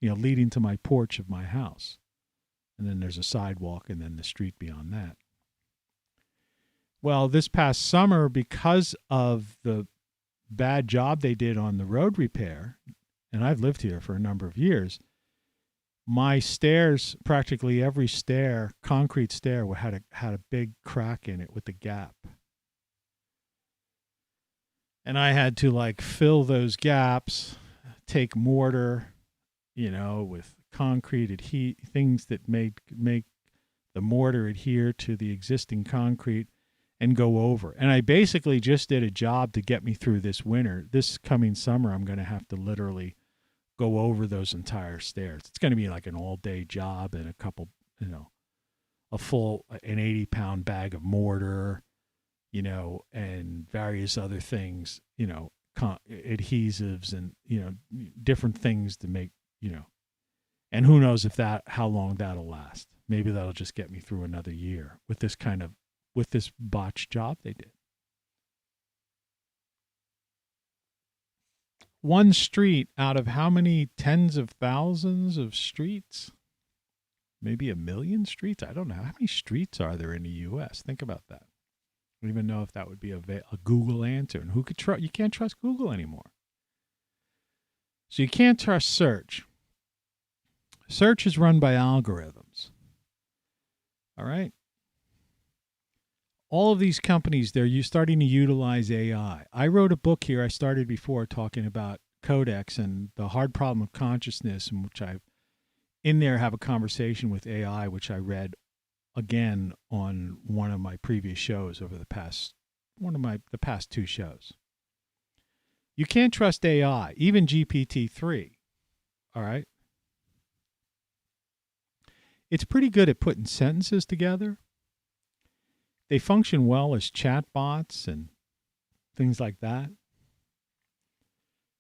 Speaker 1: leading to my porch of my house. And then there's a sidewalk and then the street beyond that. Well, this past summer, because of the bad job they did on the road repair, and I've lived here for a number of years, my stairs, practically every stair, concrete stair, had a big crack in it with a gap. And I had to like fill those gaps, take mortar, with concrete things that make the mortar adhere to the existing concrete and go over. And I basically just did a job to get me through this winter. This coming summer, I'm going to have to literally go over those entire stairs. It's going to be like an all-day job and a couple, an 80-pound bag of mortar, and various other things, adhesives and, different things to make, and who knows how long that'll last. Maybe that'll just get me through another year with this botched job they did. One street out of how many tens of thousands of streets? Maybe 1 million streets? I don't know. How many streets are there in the U.S.? Think about that. I don't even know if that would be a Google answer. And who could trust? You can't trust Google anymore. So you can't trust search. Search is run by algorithms. All right? All of these companies, they're starting to utilize AI. I wrote a book here I started before talking about Codex and the hard problem of consciousness, in which I have a conversation with AI, which I read again on one of my previous shows over the past 2 shows. You can't trust AI, even GPT-3. All right? It's pretty good at putting sentences together. They function well as chatbots and things like that.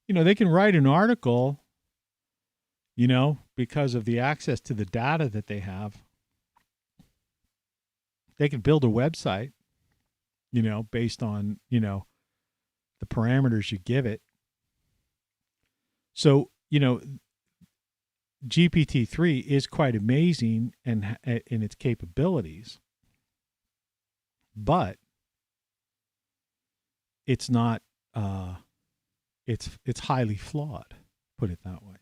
Speaker 1: They can write an article, because of the access to the data that they have. They can build a website, based on, the parameters you give it. So, GPT-3 is quite amazing in its capabilities. But it's not, it's highly flawed, put it that way.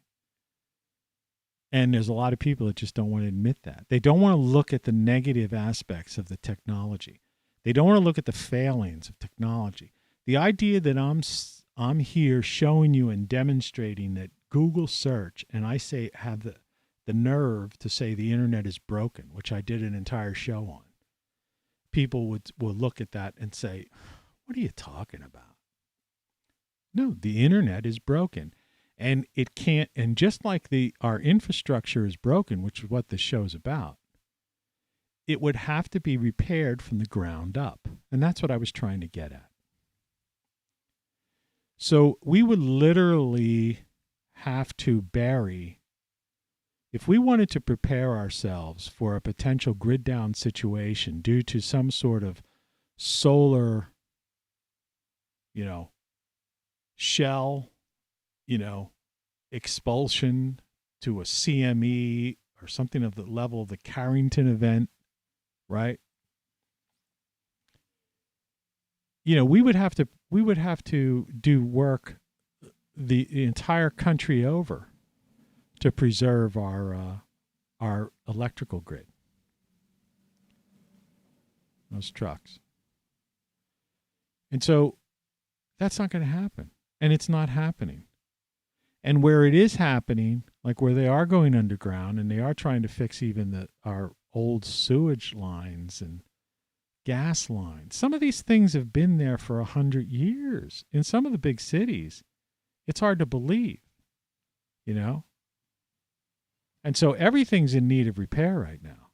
Speaker 1: And there's a lot of people that just don't want to admit that. They don't want to look at the negative aspects of the technology. They don't want to look at the failings of technology. The idea that I'm here showing you and demonstrating that Google search, and I have the nerve to say the internet is broken, which I did an entire show on. People will look at that and say, what are you talking about? No, the internet is broken. And it can't, and just like our infrastructure is broken, which is what this show's about, it would have to be repaired from the ground up. And that's what I was trying to get at. So we would literally have to bury, if we wanted to prepare ourselves for a potential grid down situation due to some sort of solar, shell, expulsion to a CME or something of the level of the Carrington event, right? We would have to do work the entire country over to preserve our electrical grid. Those trucks. And so that's not going to happen. And it's not happening. And where it is happening, like where they are going underground and they are trying to fix even our old sewage lines and gas lines. Some of these things have been there for 100 years. In some of the big cities, it's hard to believe, And so everything's in need of repair right now.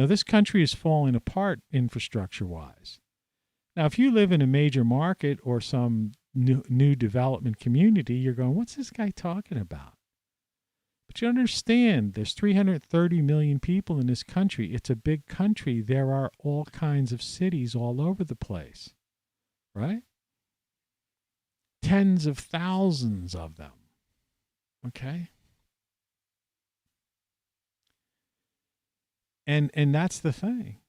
Speaker 1: This country is falling apart infrastructure-wise. Now, if you live in a major market or some new development community, you're going, what's this guy talking about? But you understand, there's 330 million people in this country. It's a big country. There are all kinds of cities all over the place, right? Tens of thousands of them, okay? And that's the thing.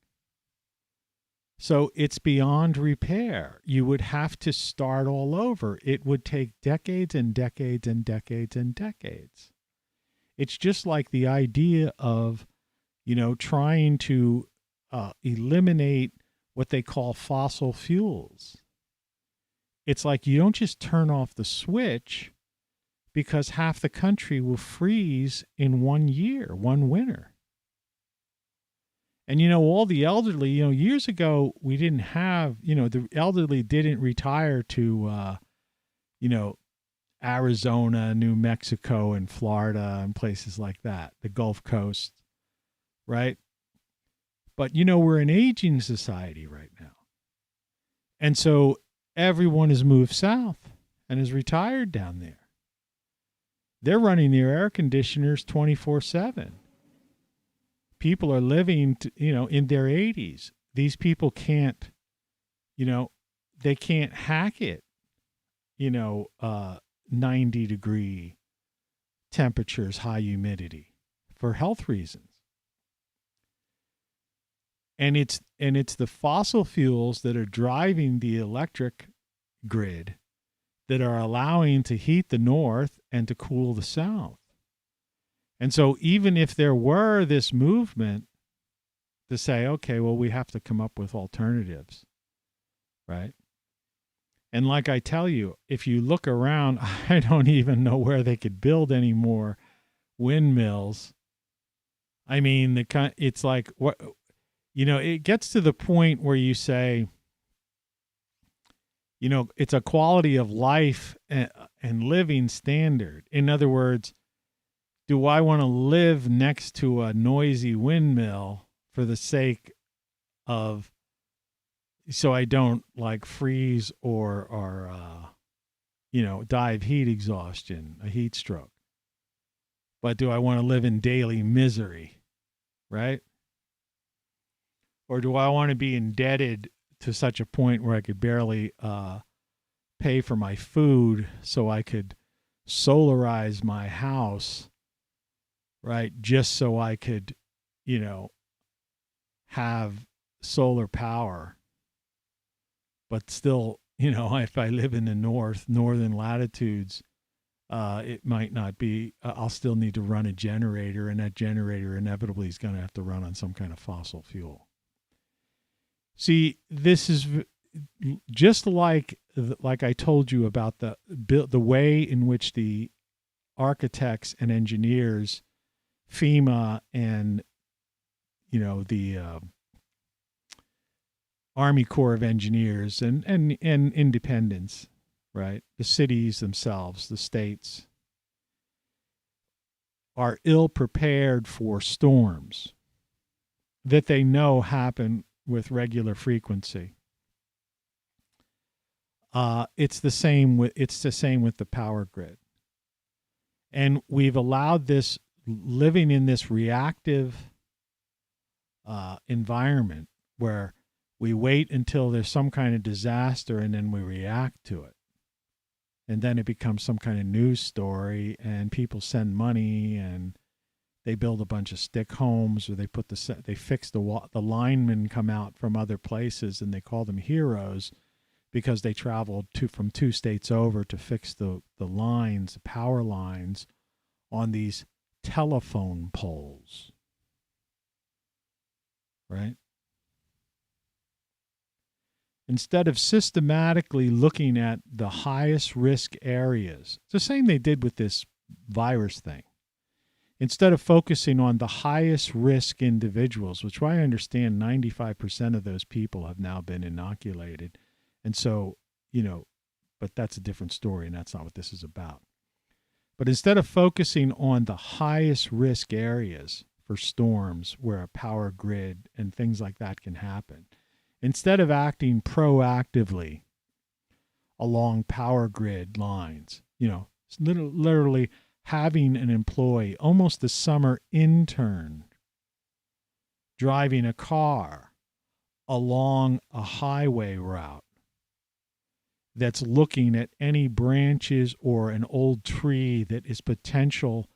Speaker 1: So it's beyond repair. You would have to start all over. It would take decades and decades and decades and decades. It's just like the idea of, trying to eliminate what they call fossil fuels. It's like you don't just turn off the switch, because half the country will freeze in 1 year, one winter. And, all the elderly, years ago, we didn't have, the elderly didn't retire to, Arizona, New Mexico, and Florida, and places like that, the Gulf Coast, right? But, we're an aging society right now. And so everyone has moved south and is retired down there. They're running their air conditioners 24/7. People are living, in their 80s. These people can't, they can't hack it, 90-degree temperatures, high humidity, for health reasons. And it's the fossil fuels that are driving the electric grid that are allowing to heat the north and to cool the south. And so even if there were this movement to say, okay, well, we have to come up with alternatives, right? And like I tell you, if you look around, I don't even know where they could build any more windmills. I mean, it's like, what, it gets to the point where you say, it's a quality of life and living standard. In other words, do I want to live next to a noisy windmill for the sake of, so I don't like freeze or die of heat exhaustion, a heat stroke? But do I want to live in daily misery, right? Or do I want to be indebted to such a point where I could barely pay for my food so I could solarize my house, right? Just so I could, have solar power. But still, if I live in the northern latitudes, it might not be, I'll still need to run a generator, and that generator inevitably is going to have to run on some kind of fossil fuel. See, this is just like I told you about the way in which the architects and engineers, FEMA and the Army Corps of Engineers and independents, right? The cities themselves, the states, are ill prepared for storms that they know happen with regular frequency. It's the same with the power grid. And we've allowed this, living in this reactive environment where we wait until there's some kind of disaster and then we react to it. And then it becomes some kind of news story, and people send money and they build a bunch of stick homes, or they fix the linemen come out from other places and they call them heroes because they traveled from 2 states over to fix the lines, the power lines on these telephone poles. Right? Instead of systematically looking at the highest risk areas, it's the same they did with this virus thing. Instead of focusing on the highest risk individuals, which I understand 95% of those people have now been inoculated. And so, but that's a different story, and that's not what this is about. But instead of focusing on the highest risk areas for storms where a power grid and things like that can happen, instead of acting proactively along power grid lines, literally having an employee, almost a summer intern, driving a car along a highway route that's looking at any branches or an old tree that is potential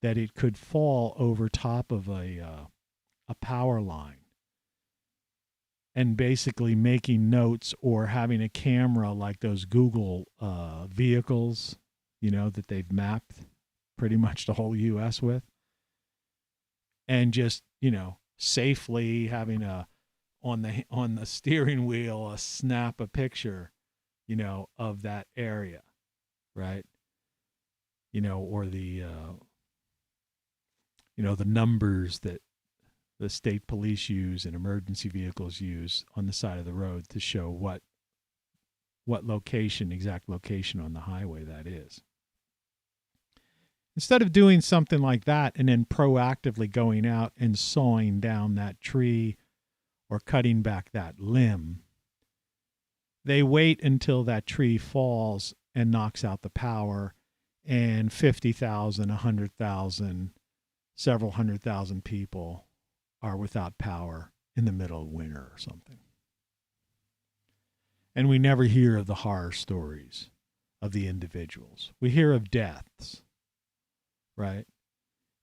Speaker 1: that it could fall over top of a power line, and basically making notes or having a camera like those Google vehicles, that they've mapped pretty much the whole U.S. with, and just, safely having on the steering wheel, snap a picture, of that area, right? Or the the numbers that the state police use and emergency vehicles use on the side of the road to show what exact location on the highway that is. Instead of doing something like that and then proactively going out and sawing down that tree or cutting back that limb, they wait until that tree falls and knocks out the power, and 50,000, 100,000, several 100,000 people are without power in the middle of winter or something. And we never hear of the horror stories of the individuals. We hear of deaths, right?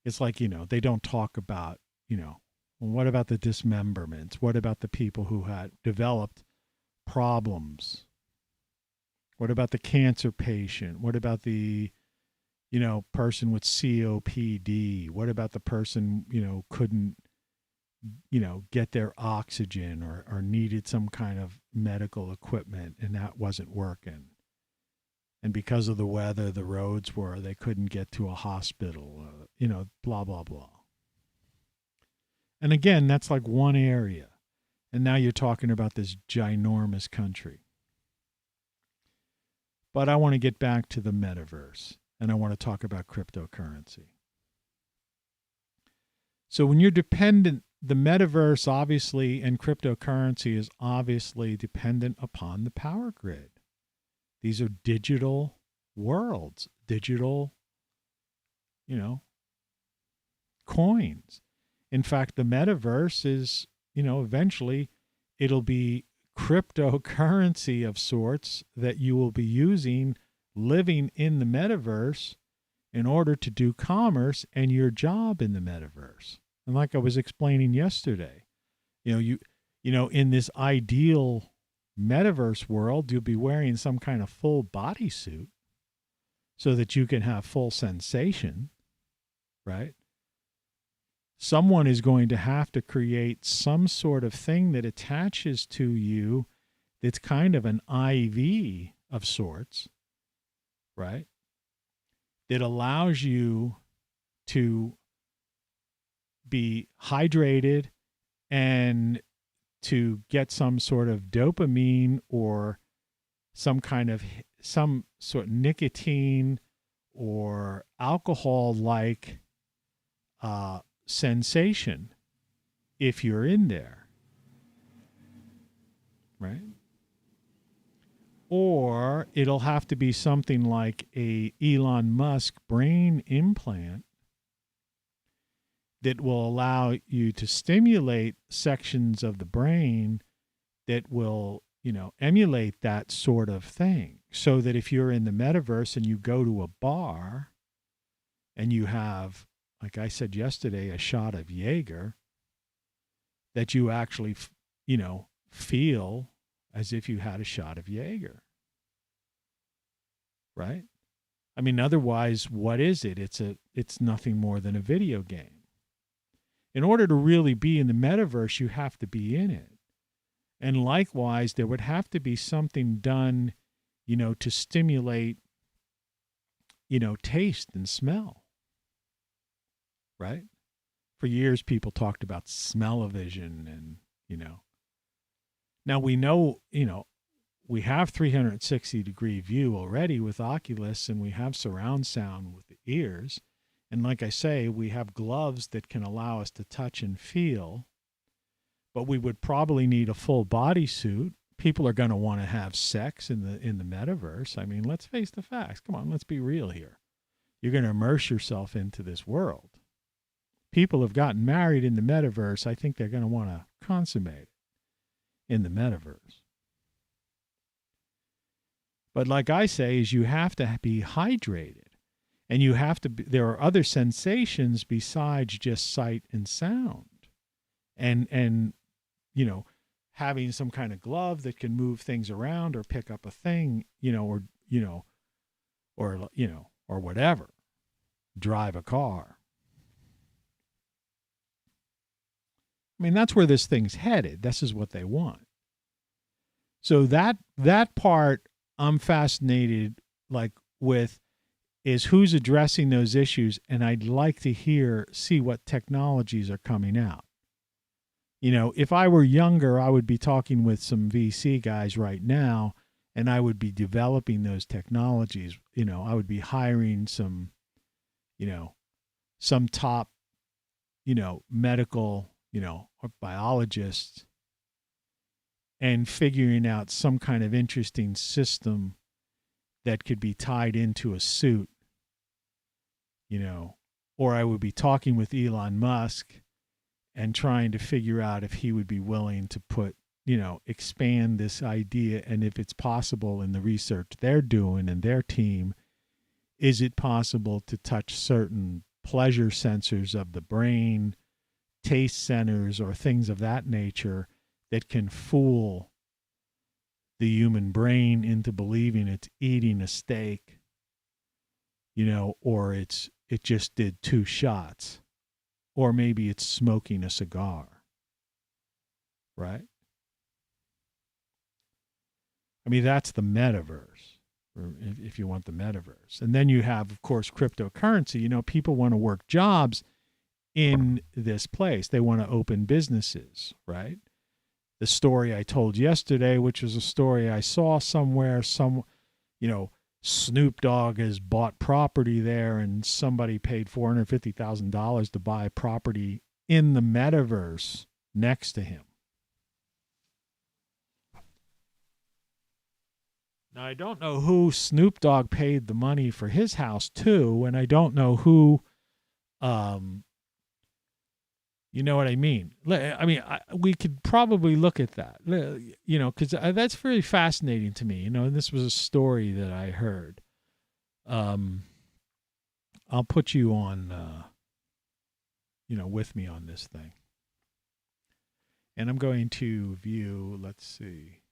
Speaker 1: It's like, they don't talk about, well, what about the dismemberments? What about the people who had developed problems? What about the cancer patient? What about the, person with COPD? What about the person, couldn't, get their oxygen or needed some kind of medical equipment and that wasn't working? And because of the weather, the roads they couldn't get to a hospital, blah, blah, blah. And again, that's like one area. And now you're talking about this ginormous country. But I want to get back to the metaverse, and I want to talk about cryptocurrency. So when you're dependent, the metaverse obviously and cryptocurrency is obviously dependent upon the power grid. These are digital worlds, digital, coins. In fact, the metaverse is, eventually it'll be cryptocurrency of sorts that you will be using living in the metaverse in order to do commerce and your job in the metaverse. And like I was explaining yesterday, in this ideal metaverse world, you'll be wearing some kind of full bodysuit so that you can have full sensation, right? Someone is going to have to create some sort of thing that attaches to you that's kind of an IV of sorts, right? That allows you to be hydrated and to get some sort of dopamine or some sort of nicotine or alcohol-like sensation if you're in there, right? Or it'll have to be something like a Elon Musk brain implant that will allow you to stimulate sections of the brain that will, emulate that sort of thing. So that if you're in the metaverse and you go to a bar and you have, like I said yesterday, a shot of Jaeger, that you actually, feel as if you had a shot of Jaeger. Right? I mean, otherwise, what is it? It's nothing more than a video game. In order to really be in the metaverse, you have to be in it. And likewise, there would have to be something done, to stimulate, taste and smell. Right? For years, people talked about smell-o-vision and, Now we know, we have 360-degree view already with Oculus, and we have surround sound with the ears. And like I say, we have gloves that can allow us to touch and feel. But we would probably need a full bodysuit. People are going to want to have sex in the metaverse. I mean, let's face the facts. Come on, let's be real here. You're going to immerse yourself into this world. People have gotten married in the metaverse. I think they're going to want to consummate it in the metaverse. But like I say, is you have to be hydrated. And you have to there are other sensations besides just sight and sound. And having some kind of glove that can move things around or pick up a thing, or whatever. drive a car. I mean, that's where this thing's headed. This is what they want. So that part I'm fascinated with is who's addressing those issues, and I'd like to see what technologies are coming out. If I were younger, I would be talking with some VC guys right now, and I would be developing those technologies. I would be hiring some top, medical, or biologists, and figuring out some kind of interesting system that could be tied into a suit, or I would be talking with Elon Musk and trying to figure out if he would be willing to expand this idea, and if it's possible in the research they're doing and their team, is it possible to touch certain pleasure sensors of the brain, taste centers, or things of that nature that can fool the human brain into believing it's eating a steak, or it just did 2 shots, or maybe it's smoking a cigar, right? I mean, that's the metaverse, or if you want the metaverse. And then you have, of course, cryptocurrency. People want to work jobs in this place. They want to open businesses, right? The story I told yesterday, which was a story I saw somewhere, Snoop Dogg has bought property there, and somebody paid $450,000 to buy property in the metaverse next to him. Now, I don't know who Snoop Dogg paid the money for his house to, and I don't know who, you know what I mean? We could probably look at that, because that's very fascinating to me, and this was a story that I heard. I'll put you on, with me on this thing. And I'm going to view, let's see.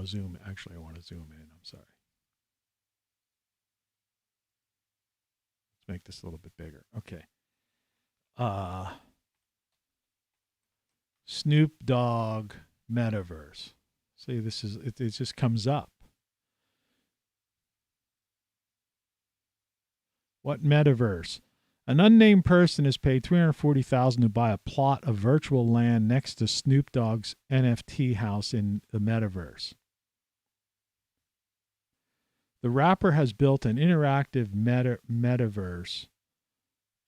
Speaker 1: Zoom. Actually, I want to zoom in. I'm sorry. Let's make this a little bit bigger. Okay. Snoop Dogg Metaverse. See, it just comes up. What metaverse? An unnamed person has paid $340,000 to buy a plot of virtual land next to Snoop Dogg's NFT house in the metaverse. The rapper has built an interactive metaverse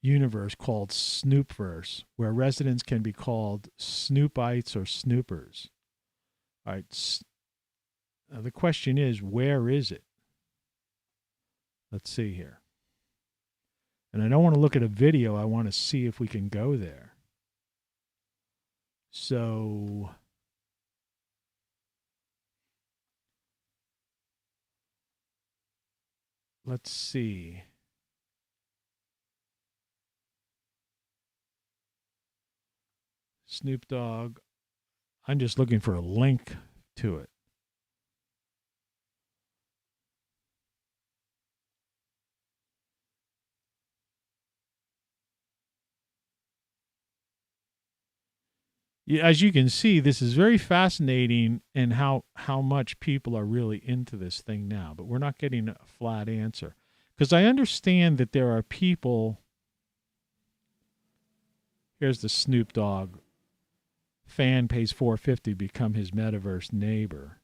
Speaker 1: universe called Snoopverse, where residents can be called Snoopites or Snoopers. All right. The question is, where is it? Let's see here. And I don't want to look at a video. I want to see if we can go there. So let's see. Snoop Dogg. I'm just looking for a link to it. As you can see, this is very fascinating, and how much people are really into this thing now. But we're not getting a flat answer, because I understand that there are people. Here's the Snoop Dogg fan pays $450 to become his metaverse neighbor.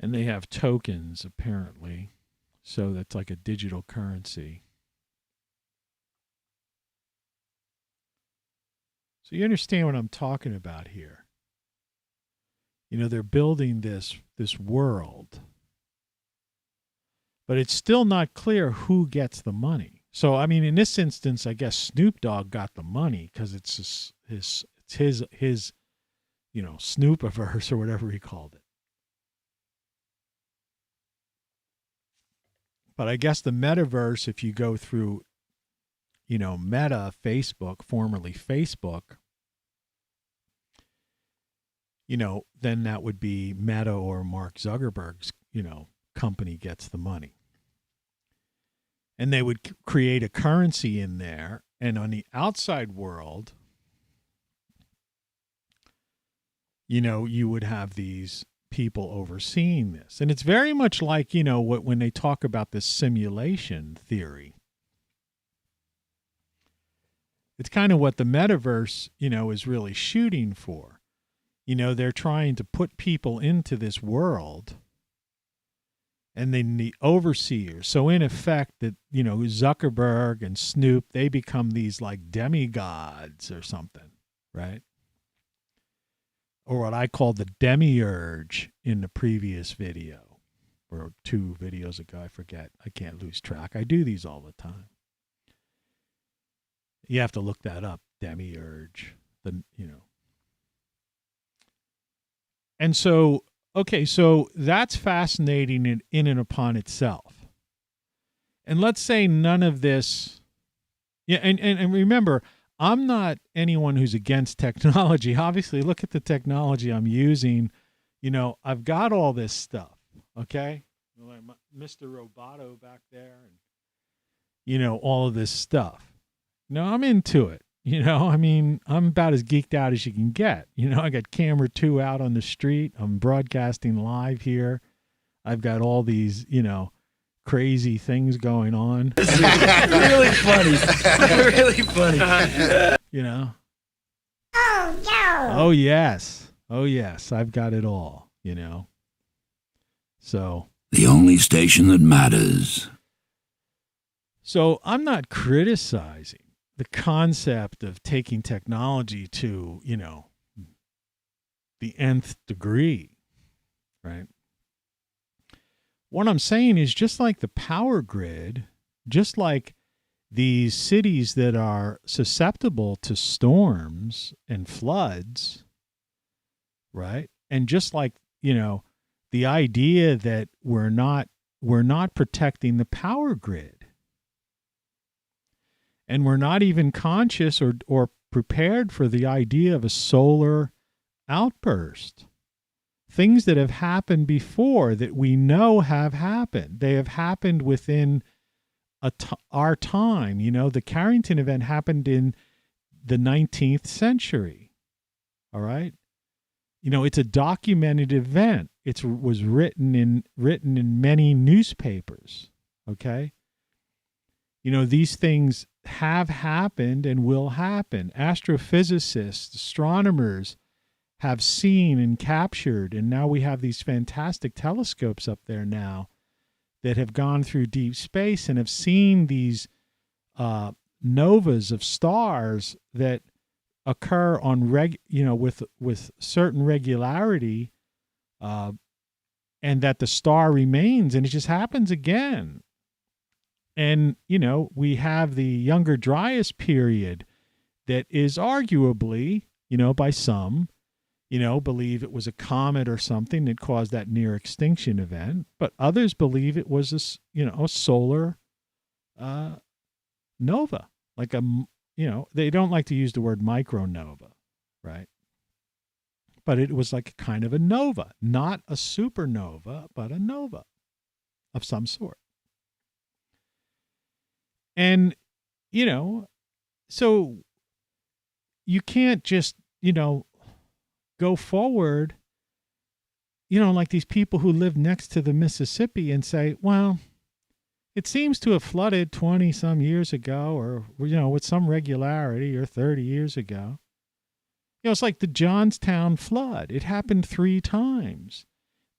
Speaker 1: And they have tokens, apparently. So that's like a digital currency. So you understand what I'm talking about here. They're building this world. But it's still not clear who gets the money. So, I mean, in this instance, I guess Snoop Dogg got the money because it's his Snoopiverse or whatever he called it. But I guess the metaverse, if you go through, Meta, Facebook, formerly Facebook, then that would be Meta or Mark Zuckerberg's, company gets the money. And they would create a currency in there. And on the outside world, you would have these people overseeing this. And it's very much like, when they talk about this simulation theory. It's kind of what the metaverse, is really shooting for. They're trying to put people into this world, and then the overseers. So in effect, that Zuckerberg and Snoop, they become these like demigods or something, right? Or what I call the demiurge in the previous video, or 2 videos ago. I forget. I can't lose track. I do these all the time. You have to look that up, demiurge. And so, okay, so that's fascinating in and upon itself. And let's say none of this, and remember, I'm not anyone who's against technology. Obviously, look at the technology I'm using. I've got all this stuff, okay? Mr. Roboto back there, and, all of this stuff. I'm into it. I'm about as geeked out as you can get. I got camera 2 out on the street. I'm broadcasting live here. I've got all these, crazy things going on.
Speaker 3: Really funny. Really funny.
Speaker 8: Oh, no.
Speaker 1: Oh, yes. Oh, yes. I've got it all, So.
Speaker 5: The only station that matters.
Speaker 1: So I'm not criticizing the concept of taking technology to, the nth degree, right? What I'm saying is, just like the power grid, just like these cities that are susceptible to storms and floods, right? And just like, the idea that we're not protecting the power grid. And we're not even conscious or prepared for the idea of a solar outburst. Things that have happened before that we know have happened. They have happened within our time. The Carrington event happened in the 19th century. All right? It's a documented event. It was written in many newspapers. Okay? These things have happened and will happen. Astrophysicists, astronomers have seen and captured, and now we have these fantastic telescopes up there now that have gone through deep space and have seen these novas of stars that occur on with certain regularity, and that the star remains, and it just happens again. And, we have the Younger Dryas period that is arguably, by some, believe it was a comet or something that caused that near extinction event. But others believe it was a solar nova. Like they don't like to use the word micronova, right? But it was like a kind of a nova, not a supernova, but a nova of some sort. And, so you can't just, go forward, like these people who live next to the Mississippi and say, well, it seems to have flooded 20 some years ago, or, with some regularity, or 30 years ago. It's like the Johnstown flood. It happened 3 times.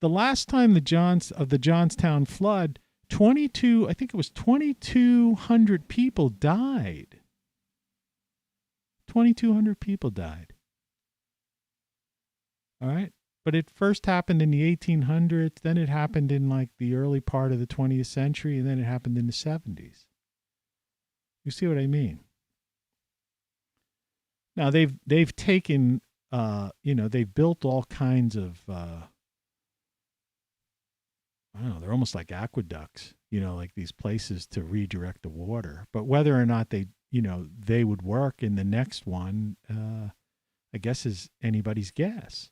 Speaker 1: The last time the Johnstown flood, 2,200 people died. 2,200 people died. All right. But it first happened in the 1800s. Then it happened in like the early part of the 20th century. And then it happened in the 70s. You see what I mean? Now they've taken they've built all kinds of, I don't know, they're almost like aqueducts, like these places to redirect the water. But whether or not they would work in the next one, I guess is anybody's guess.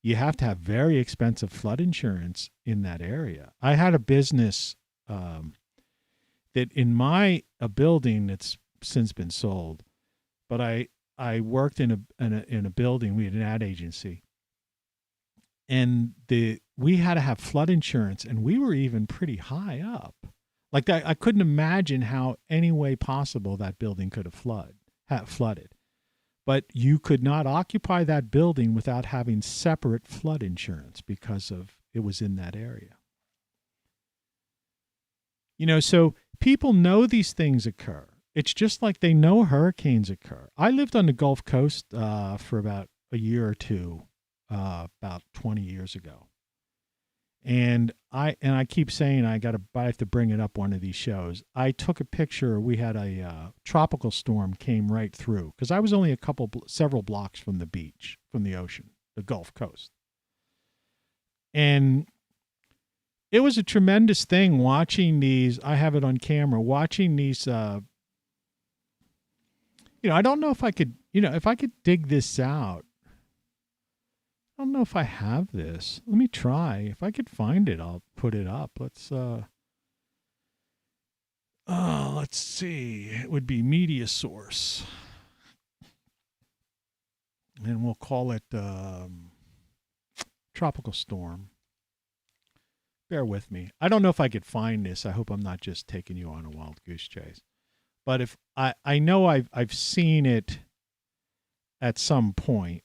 Speaker 1: You have to have very expensive flood insurance in that area. I had a business that in a building that's since been sold, but I worked in a building. We had an ad agency, and we had to have flood insurance, and we were even pretty high up. Like I couldn't imagine how any way possible that building could have flooded. But you could not occupy that building without having separate flood insurance because of it was in that area. So people know these things occur. It's just like they know hurricanes occur. I lived on the Gulf Coast for about a year or two, about 20 years ago. And I keep saying I have to bring it up one of these shows. I took a picture. We had a tropical storm came right through because I was only several blocks from the beach, from the ocean, the Gulf Coast. And it was a tremendous thing watching these. I have it on camera, watching these. I don't know if I could, if I could dig this out. I don't know if I have this. Let me try. If I could find it, I'll put it up. Let's see. It would be media source. And we'll call it tropical storm. Bear with me. I don't know if I could find this. I hope I'm not just taking you on a wild goose chase. But if I know I've seen it at some point.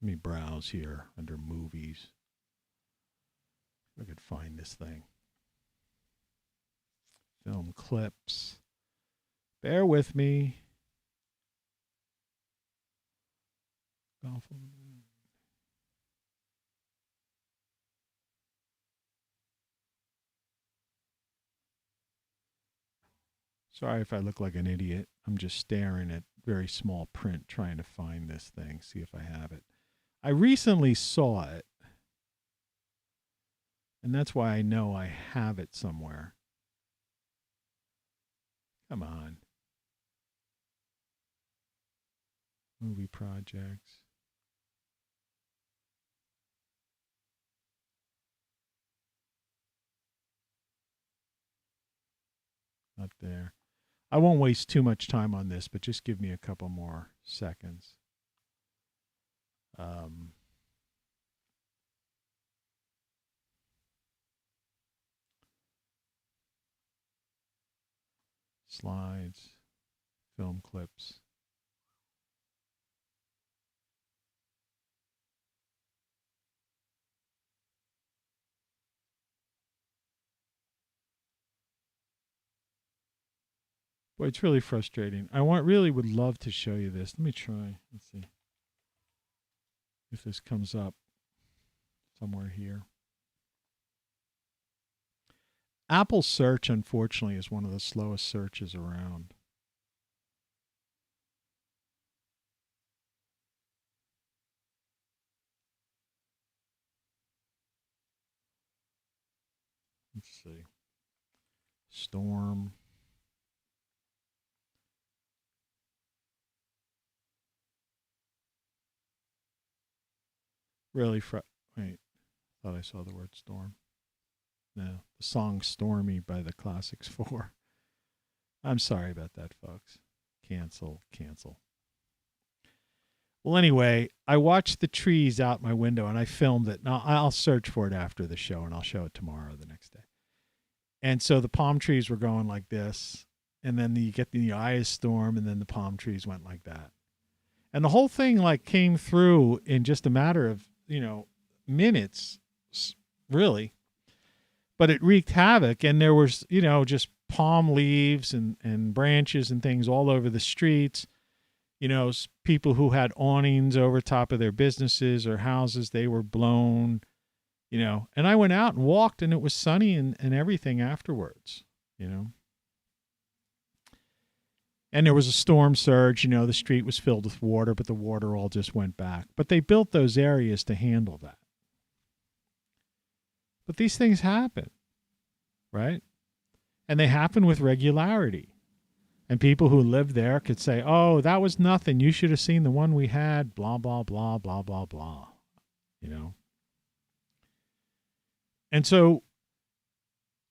Speaker 1: Let me browse here under movies. If I could find this thing. Film clips. Bear with me. Sorry if I look like an idiot. I'm just staring at very small print trying to find this thing, see if I have it. I recently saw it, and that's why I know I have it somewhere. Come on. Movie projects. Not there. I won't waste too much time on this, but just give me a couple more seconds. Slides, film clips. Boy, it's really frustrating. Really would love to show you this. Let me try. Let's see if this comes up somewhere here. Apple search, unfortunately, is one of the slowest searches around. Let's see. Storm. Really wait, thought I saw the word storm. No, the song Stormy by the Classics 4. I'm sorry about that, folks. Cancel. Well, anyway, I watched the trees out my window and I filmed it. Now, I'll search for it after the show and I'll show it tomorrow or the next day. And so the palm trees were going like this. And then you get the eye of storm and then the palm trees went like that. And the whole thing like came through in just a matter of, minutes, really. But it wreaked havoc, and there was, just palm leaves and branches and things all over the streets. People who had awnings over top of their businesses or houses, they were blown, And I went out and walked, and it was sunny and everything afterwards, And there was a storm surge, the street was filled with water, but the water all just went back. But they built those areas to handle that. But these things happen, right? And they happen with regularity. And people who live there could say, oh, that was nothing. You should have seen the one we had, blah, blah, blah, blah, blah, blah, And so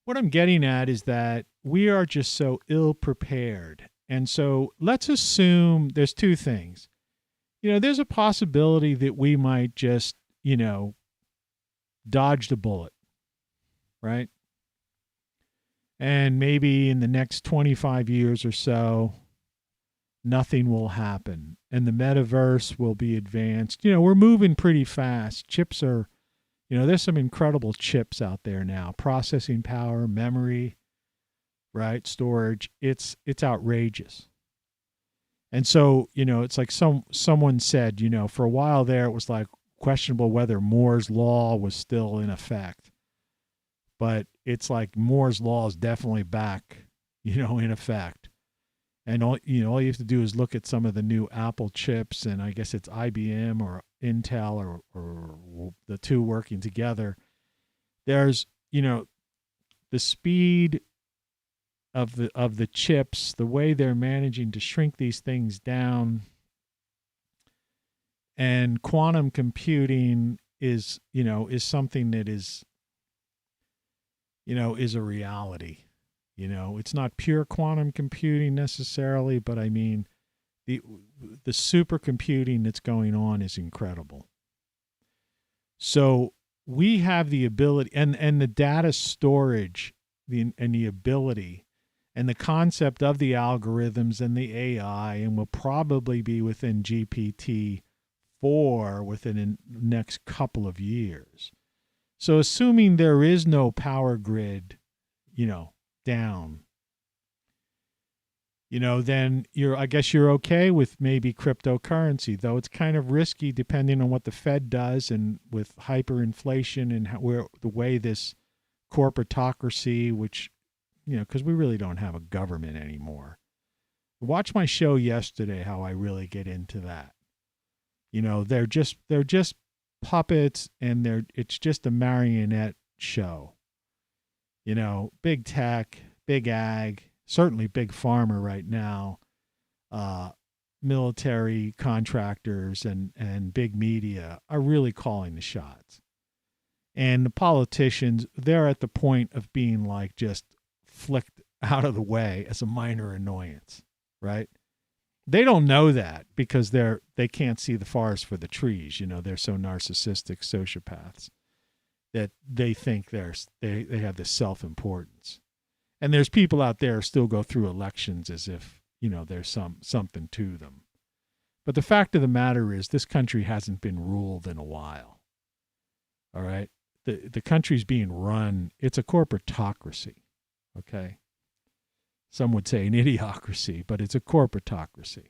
Speaker 1: what I'm getting at is that we are just so ill-prepared. And so let's assume there's two things. There's a possibility that we might just, dodge the bullet, right? And maybe in the next 25 years or so, nothing will happen. And the metaverse will be advanced. We're moving pretty fast. Chips are, there's some incredible chips out there now. Processing power, memory, right? Storage. It's outrageous. And so, it's like someone said, for a while there, it was like questionable whether Moore's law was still in effect. But it's like Moore's law is definitely back, in effect. And all you have to do is look at some of the new Apple chips, and I guess it's IBM or Intel or the two working together. There's, the speed of the chips, the way they're managing to shrink these things down, and quantum computing is something that is is a reality. It's not pure quantum computing necessarily, but I mean, the supercomputing that's going on is incredible. So we have the ability and the data storage, and the ability and the concept of the algorithms and the AI, and will probably be within GPT-4 within the next couple of years. So assuming there is no power grid, down, then I guess you're okay with maybe cryptocurrency, though it's kind of risky depending on what the Fed does and with hyperinflation and the way this corporatocracy, which, because we really don't have a government anymore. Watch my show yesterday, how I really get into that. They're just puppets, and it's just a marionette show. Big tech, big ag, certainly big pharma right now, military contractors and big media are really calling the shots. And the politicians, they're at the point of being like just flicked out of the way as a minor annoyance, right? They don't know that because they can't see the forest for the trees. They're so narcissistic sociopaths that they think they have this self-importance. And there's people out there who still go through elections as if, there's something to them. But the fact of the matter is this country hasn't been ruled in a while. All right? The country's being run. It's a corporatocracy. Okay? Some would say an idiocracy, but it's a corporatocracy.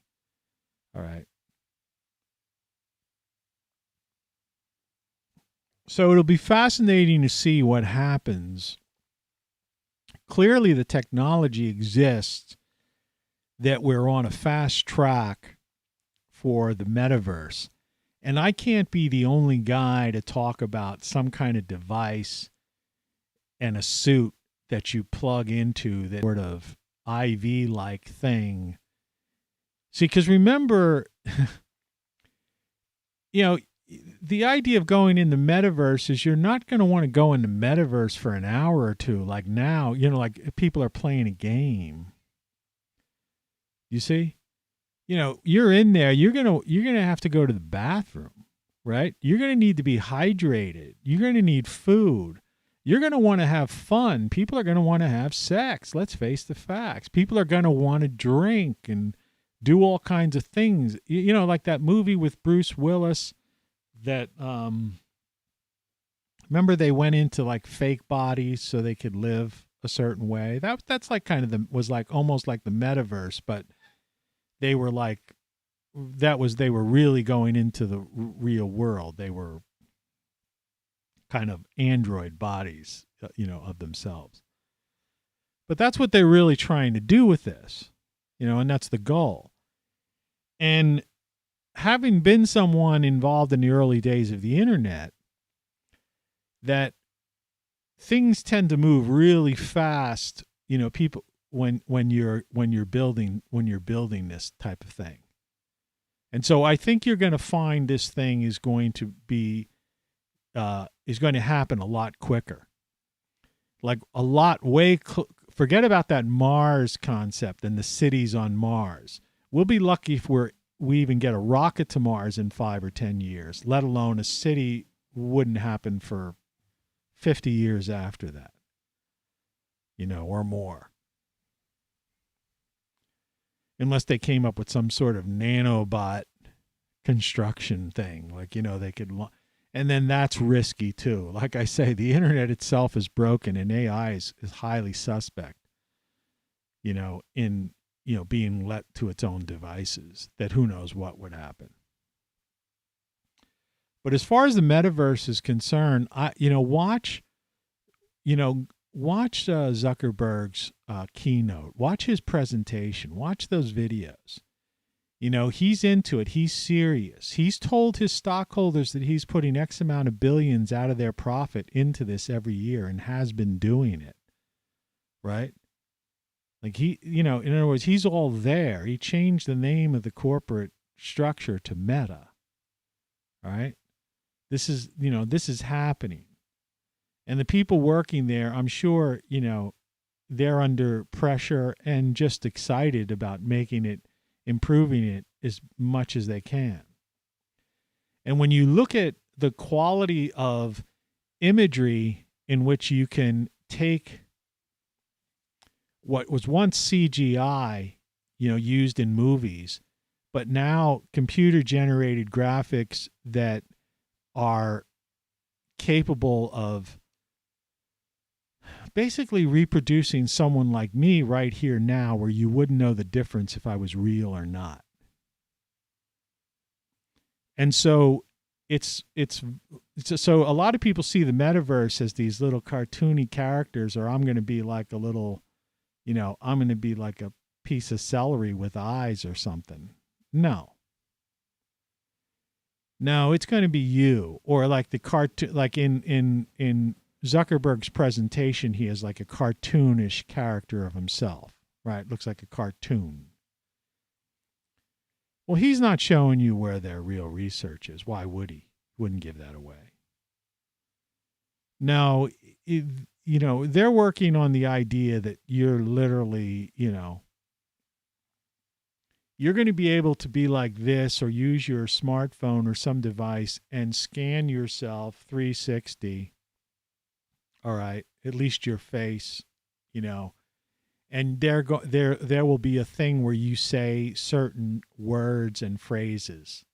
Speaker 1: All right. So it'll be fascinating to see what happens. Clearly, the technology exists that we're on a fast track for the metaverse. And I can't be the only guy to talk about some kind of device and a suit that you plug into that sort of IV-like thing. See, because remember, the idea of going in the metaverse is you're not going to want to go in the metaverse for an hour or two. Like now, like people are playing a game. You see? You're in there, you're going to have to go to the bathroom, right? You're going to need to be hydrated. You're going to need food. You're going to want to have fun. People are going to want to have sex. Let's face the facts. People are going to want to drink and do all kinds of things. Like that movie with Bruce Willis that, remember they went into like fake bodies so they could live a certain way. That's like kind of was like almost like the metaverse, but they were like, they were really going into the real world. They were kind of android bodies, of themselves. But that's what they're really trying to do with this. and that's the goal. And having been someone involved in the early days of the internet, that things tend to move really fast, people when you're building this type of thing. And so I think you're going to find this thing is going to happen a lot quicker. Like a lot forget about that Mars concept and the cities on Mars. We'll be lucky if we even get a rocket to Mars in 5 or 10 years, let alone a city wouldn't happen for 50 years after that, or more. Unless they came up with some sort of nanobot construction thing, like, they could, and then that's risky too. Like I say, the internet itself is broken and AI is highly suspect, in, being let to its own devices, that who knows what would happen. But as far as the metaverse is concerned, watch Zuckerberg's keynote, watch his presentation, watch those videos. He's into it. He's serious. He's told his stockholders that he's putting X amount of billions out of their profit into this every year and has been doing it. Right? Like in other words, he's all there. He changed the name of the corporate structure to Meta. All right? This is happening. And the people working there, I'm sure, they're under pressure and just excited about improving it as much as they can. And when you look at the quality of imagery in which you can take what was once CGI, used in movies, but now computer-generated graphics that are capable of basically reproducing someone like me right here now, where you wouldn't know the difference if I was real or not. And so so a lot of people see the metaverse as these little cartoony characters, or I'm going to be like a little, I'm going to be like a piece of celery with eyes or something. No, it's going to be you, or like the cartoon, like in Zuckerberg's presentation, he has like a cartoonish character of himself, right? Looks like a cartoon. Well, he's not showing you where their real research is. Why would he? Wouldn't give that away. No, they're working on the idea that you're literally, you're going to be able to be like this, or use your smartphone or some device and scan yourself 360. All right, at least your face, and there will be a thing where you say certain words and phrases,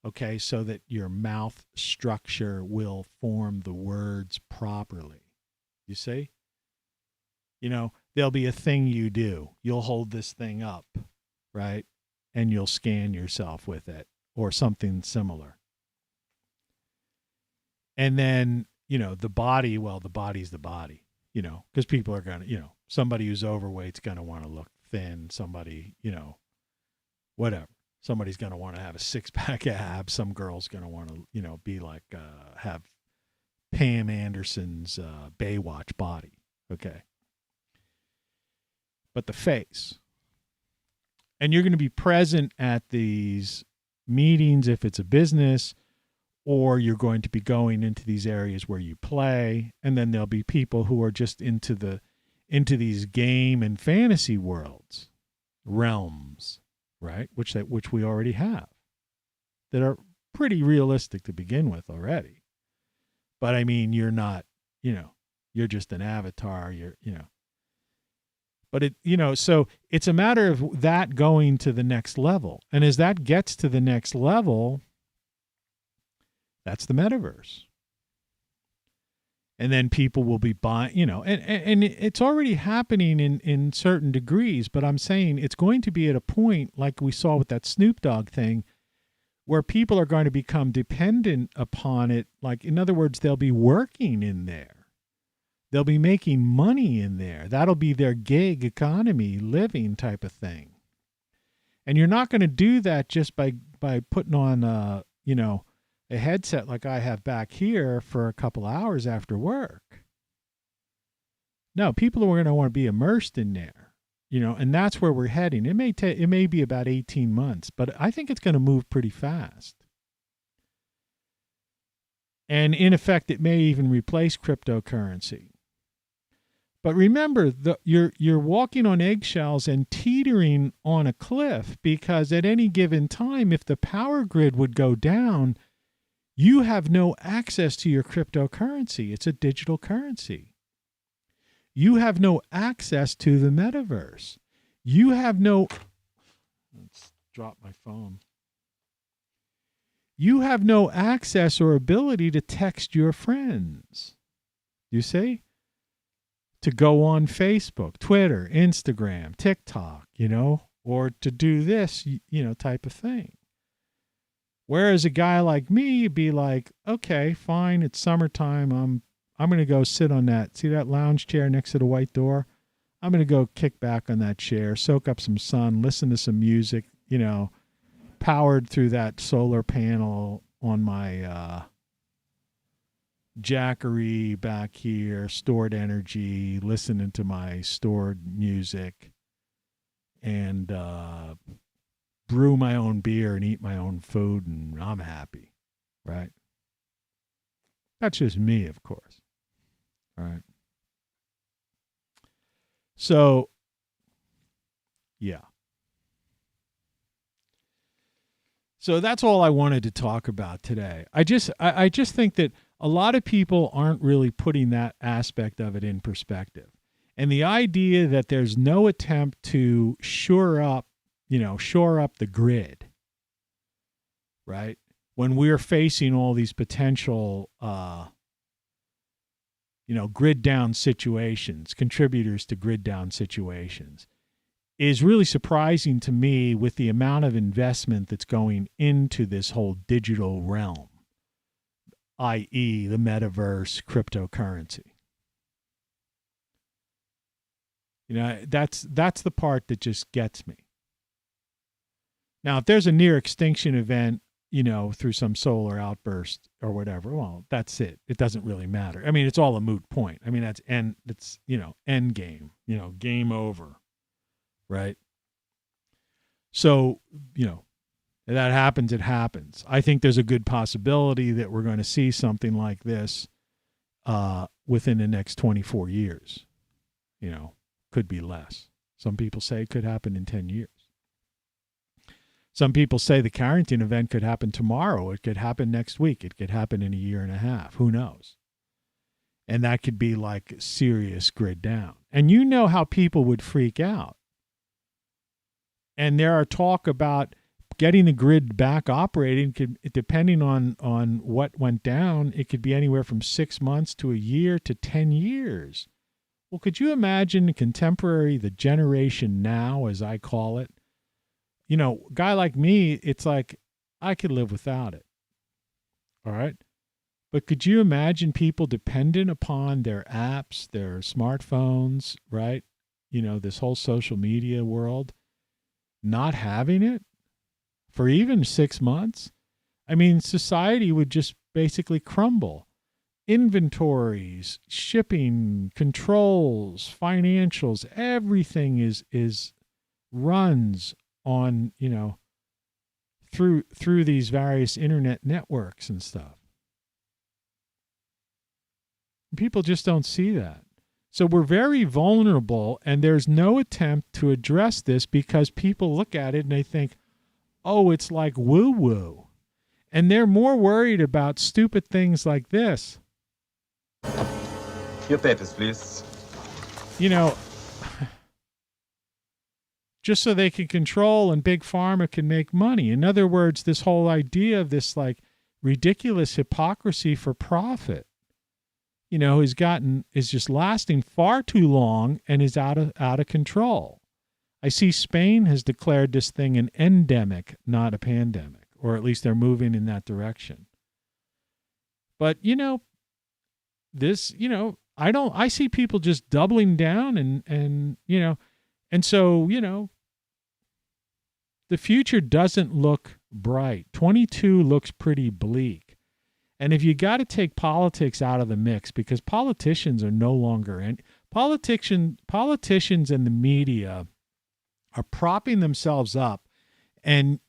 Speaker 1: okay, so that your mouth structure will form the words properly. You see? There'll be a thing you do. You'll hold this thing up, right? And you'll scan yourself with it or something similar. And then, the body, well, the body's the body, because people are going to, somebody who's overweight's going to want to look thin. Somebody, whatever. Somebody's going to want to have a 6-pack abs. Some girl's going to want to, be like, have Pam Anderson's Baywatch body. Okay. But the face. And you're going to be present at these meetings if it's a business, or you're going to be going into these areas where you play, and then there'll be people who are just into these game and fantasy realms, right? Which we already have, that are pretty realistic to begin with already. But I mean, you're not, you're just an avatar. But so it's a matter of that going to the next level, and as that gets to the next level, that's the metaverse. And then people will be buying, and it's already happening in certain degrees, but I'm saying it's going to be at a point like we saw with that Snoop Dogg thing, where people are going to become dependent upon it. Like, in other words, they'll be working in there. They'll be making money in there. That'll be their gig economy living type of thing. And you're not going to do that just by putting on, a headset like I have back here for a couple hours after work. No, people are going to want to be immersed in there, and that's where we're heading. It may be about 18 months, but I think it's going to move pretty fast. And in effect, it may even replace cryptocurrency. But remember, you're walking on eggshells and teetering on a cliff, because at any given time, if the power grid would go down, you have no access to your cryptocurrency. It's a digital currency. You have no access to the metaverse. You have no... Let's drop my phone. You have no access or ability to text your friends. You see? To go on Facebook, Twitter, Instagram, TikTok, or to do this, type of thing. Whereas a guy like me would be like, okay, fine, it's summertime. I'm going to go sit on that. See that lounge chair next to the white door? I'm going to go kick back on that chair, soak up some sun, listen to some music, powered through that solar panel on my Jackery back here, stored energy, listening to my stored music, and brew my own beer and eat my own food, and I'm happy, right? That's just me, of course. All right. So, yeah. So that's all I wanted to talk about today. I just think that a lot of people aren't really putting that aspect of it in perspective. And the idea that there's no attempt to shore up the grid, right? When we're facing all these potential, grid down situations, contributors to grid down situations, is really surprising to me with the amount of investment that's going into this whole digital realm, i.e. the metaverse, cryptocurrency. That's the part that just gets me. Now, if there's a near extinction event, through some solar outburst or whatever, well, that's it. It doesn't really matter. I mean, it's all a moot point. I mean, that's end game, game over, right? So, if that happens, it happens. I think there's a good possibility that we're going to see something like this within the next 24 years. Could be less. Some people say it could happen in 10 years. Some people say the Carrington event could happen tomorrow. It could happen next week. It could happen in a year and a half. Who knows? And that could be like serious grid down. And how people would freak out. And there are talk about getting the grid back operating, depending on what went down, it could be anywhere from 6 months to a year to 10 years. Well, could you imagine the generation now, as I call it? Guy like me, it's like I could live without it. All right. But could you imagine people dependent upon their apps, their smartphones, right? This whole social media world, not having it for even 6 months? I mean, society would just basically crumble. Inventories, shipping, controls, financials, everything is runs on, through these various internet networks and stuff. People just don't see that. So we're very vulnerable, and there's no attempt to address this because people look at it and they think, oh, it's like woo-woo. And they're more worried about stupid things like this.
Speaker 8: Your papers, please.
Speaker 1: Just so they can control and Big Pharma can make money. In other words, this whole idea of this like ridiculous hypocrisy for profit, is just lasting far too long and is out of control. I see Spain has declared this thing an endemic, not a pandemic, or at least they're moving in that direction. But, I see people just doubling down and so, the future doesn't look bright. 22 looks pretty bleak. And if you got to take politics out of the mix, because politicians are no longer in politicians and the media are propping themselves up, and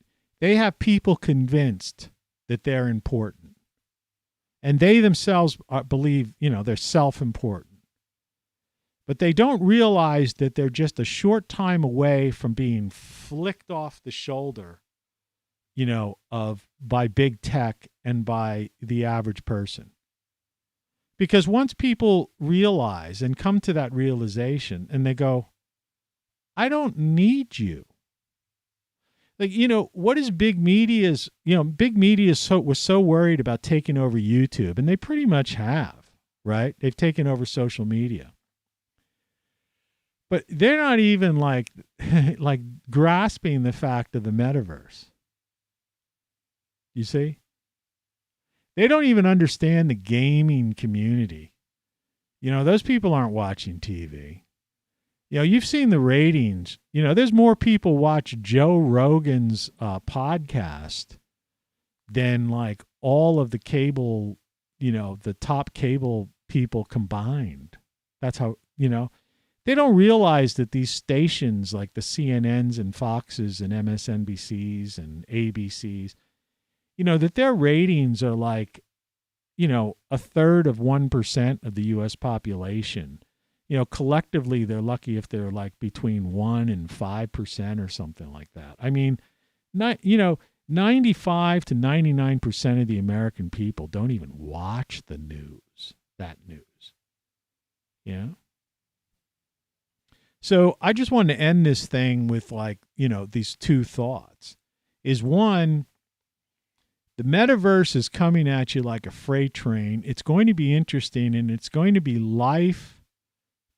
Speaker 1: they have people convinced that they're important. And they themselves believe, they're self-important. But they don't realize that they're just a short time away from being flicked off the shoulder, by big tech and by the average person. Because once people realize and come to that realization and they go, I don't need you. Like, what is big media's, big media was so worried about taking over YouTube, and they pretty much have, right? They've taken over social media. But they're not even like grasping the fact of the metaverse. You see? They don't even understand the gaming community. Those people aren't watching TV. You've seen the ratings. There's more people watch Joe Rogan's podcast than like all of the cable, the top cable people combined. That's how, they don't realize that these stations like the CNNs and Foxes and MSNBCs and ABCs, that their ratings are like, a third of 1% of the U.S. population. Collectively, they're lucky if they're like between 1% and 5% or something like that. I mean, 95 to 99% of the American people don't even watch the news, that news. Yeah. So I just wanted to end this thing with these two thoughts. Is one, the metaverse is coming at you like a freight train. It's going to be interesting, and it's going to be life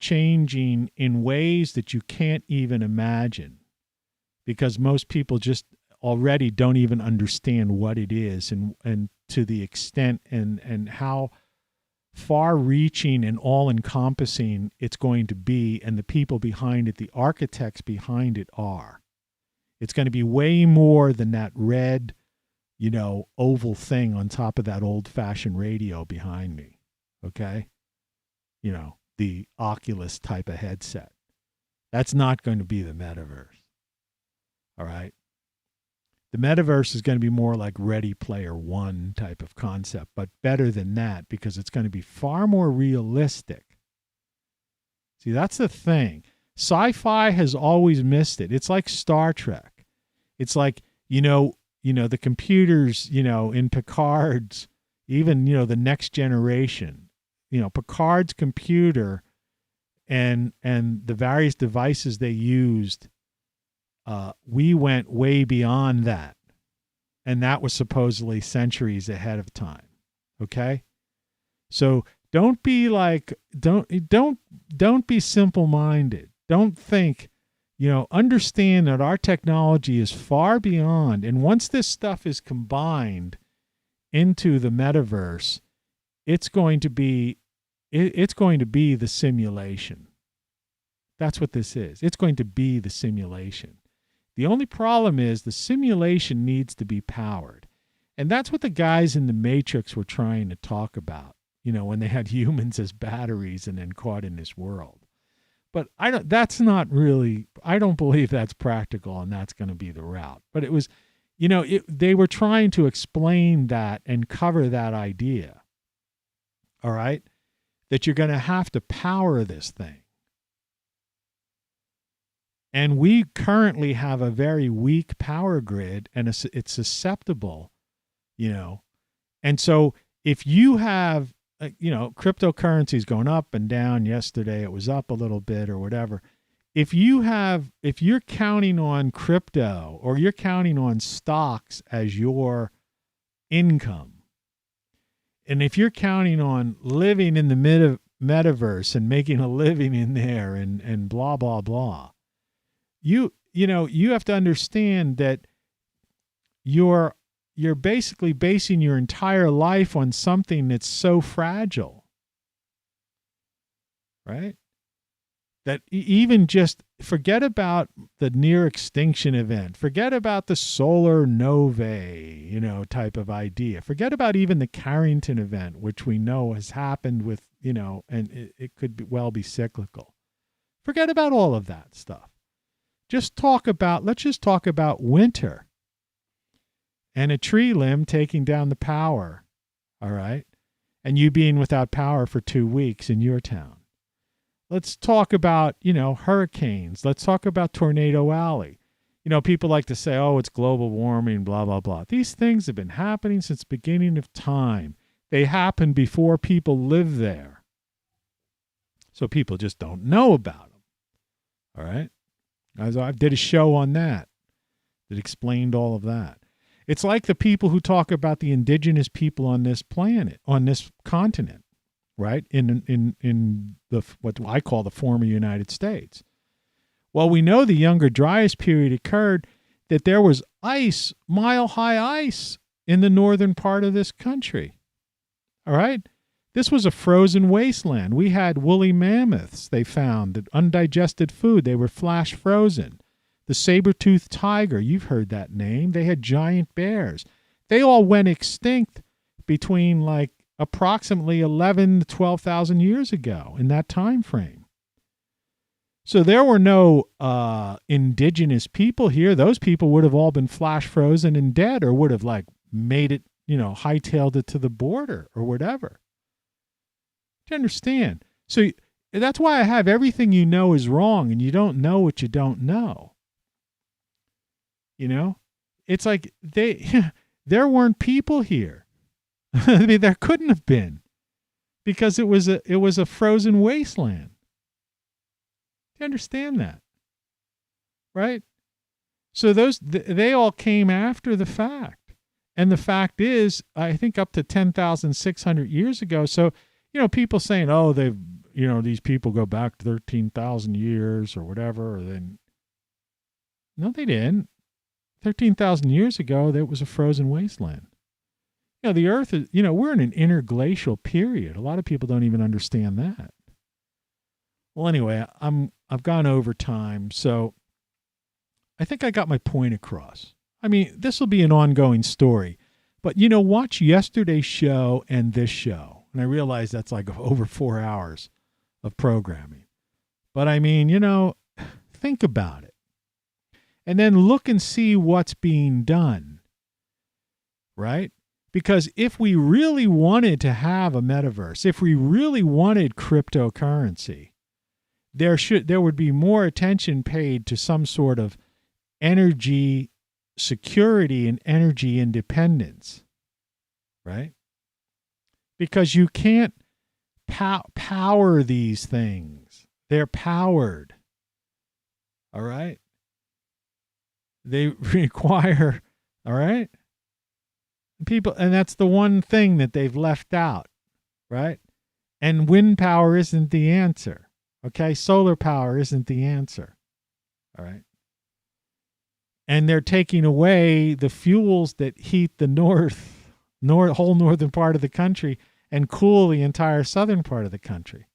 Speaker 1: changing in ways that you can't even imagine, because most people just already don't even understand what it is and to the extent and how far reaching and all encompassing it's going to be, and the people behind it, the architects behind it are. It's going to be way more than that red, oval thing on top of that old-fashioned radio behind me. Okay? The Oculus type of headset. That's not going to be the metaverse. All right? The metaverse is going to be more like Ready Player One type of concept, but better than that, because it's going to be far more realistic. See, that's the thing. Sci-fi has always missed it. It's like Star Trek. It's like, the computers, in Picard's, even, the Next Generation, Picard's computer and the various devices they used, we went way beyond that. And that was supposedly centuries ahead of time. Okay? So don't be simple-minded. Don't think, understand that our technology is far beyond. And once this stuff is combined into the metaverse, it's going to be the simulation. That's what this is. It's going to be the simulation. The only problem is the simulation needs to be powered. And that's what the guys in the Matrix were trying to talk about, when they had humans as batteries and then caught in this world. But I don't believe that's practical, and that's going to be the route. But it was, they were trying to explain that and cover that idea. All right? That you're going to have to power this thing. And we currently have a very weak power grid, and it's susceptible, And so if you have, cryptocurrency is going up and down. Yesterday it was up a little bit or whatever. If you're counting on crypto or you're counting on stocks as your income, and if you're counting on living in the metaverse and making a living in there and blah, blah, blah, you have to understand that you're basically basing your entire life on something that's so fragile, right? that even just forget about the near extinction event, forget about the solar novae, type of idea, forget about even the Carrington event, which we know has happened with, and it could well be cyclical. Forget about all of that stuff. Let's just talk about winter and a tree limb taking down the power. All right. And you being without power for 2 weeks in your town. Let's talk about, hurricanes. Let's talk about Tornado Alley. People like to say, oh, it's global warming, blah, blah, blah. These things have been happening since the beginning of time. They happened before people lived there. So people just don't know about them. All right? I did a show on that explained all of that. It's like the people who talk about the indigenous people on this planet, on this continent. Right, in the what I call the former United States. Well, we know the Younger Dryas period occurred, that there was ice, mile-high ice, in the northern part of this country. All right? This was a frozen wasteland. We had woolly mammoths, they found, that undigested food. They were flash frozen. The saber-toothed tiger, you've heard that name. They had giant bears. They all went extinct between approximately 11 to 12,000 years ago in that time frame. So there were no indigenous people here. Those people would have all been flash frozen and dead, or would have made it, hightailed it to the border or whatever. Do you understand? So that's why I have everything you know is wrong, and you don't know what you don't know. It's like there weren't people here. I mean, there couldn't have been, because it was a frozen wasteland. Do you understand that? Right? So they all came after the fact. And the fact is, I think up to 10,600 years ago. So, people saying, oh, these people go back 13,000 years or whatever. No, they didn't. 13,000 years ago, there was a frozen wasteland. The Earth is, we're in an interglacial period. A lot of people don't even understand that. Well, anyway, I've gone over time, so I think I got my point across. I mean, this will be an ongoing story, but watch yesterday's show and this show, and I realize that's over 4 hours of programming. But I mean, think about it, and then look and see what's being done. Right? Because if we really wanted to have a metaverse, if we really wanted cryptocurrency, there would be more attention paid to some sort of energy security and energy independence, right? Because you can't power these things. They're powered, all right? They require, all right? People, and that's the one thing that they've left out, right? And wind power isn't the answer, okay? Solar power isn't the answer, all right? And they're taking away the fuels that heat the whole northern part of the country and cool the entire southern part of the country.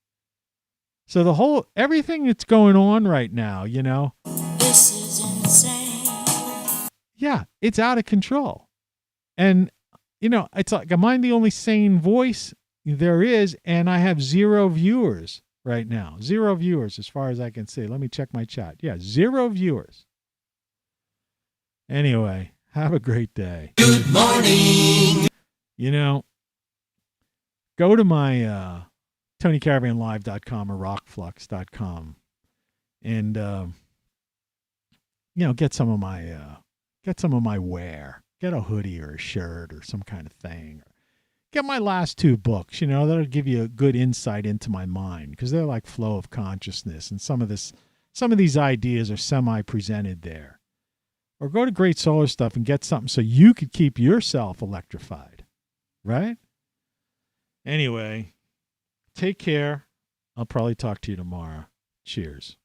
Speaker 1: So everything that's going on right now, This is insane. Yeah, it's out of control. And, it's like, am I the only sane voice there is? And I have 0 viewers right now. 0 viewers as far as I can see. Let me check my chat. Yeah, 0 viewers. Anyway, have a great day.
Speaker 5: Good morning.
Speaker 1: Go to my TonyCaravanLive.com or ROCKFLUX.com and, get some of my wear. Get a hoodie or a shirt or some kind of thing. Get my last 2 books, that'll give you a good insight into my mind, because they're like flow of consciousness, and some of these ideas are semi-presented there. Or go to Great Solar Stuff and get something so you could keep yourself electrified, right? Anyway, take care. I'll probably talk to you tomorrow. Cheers.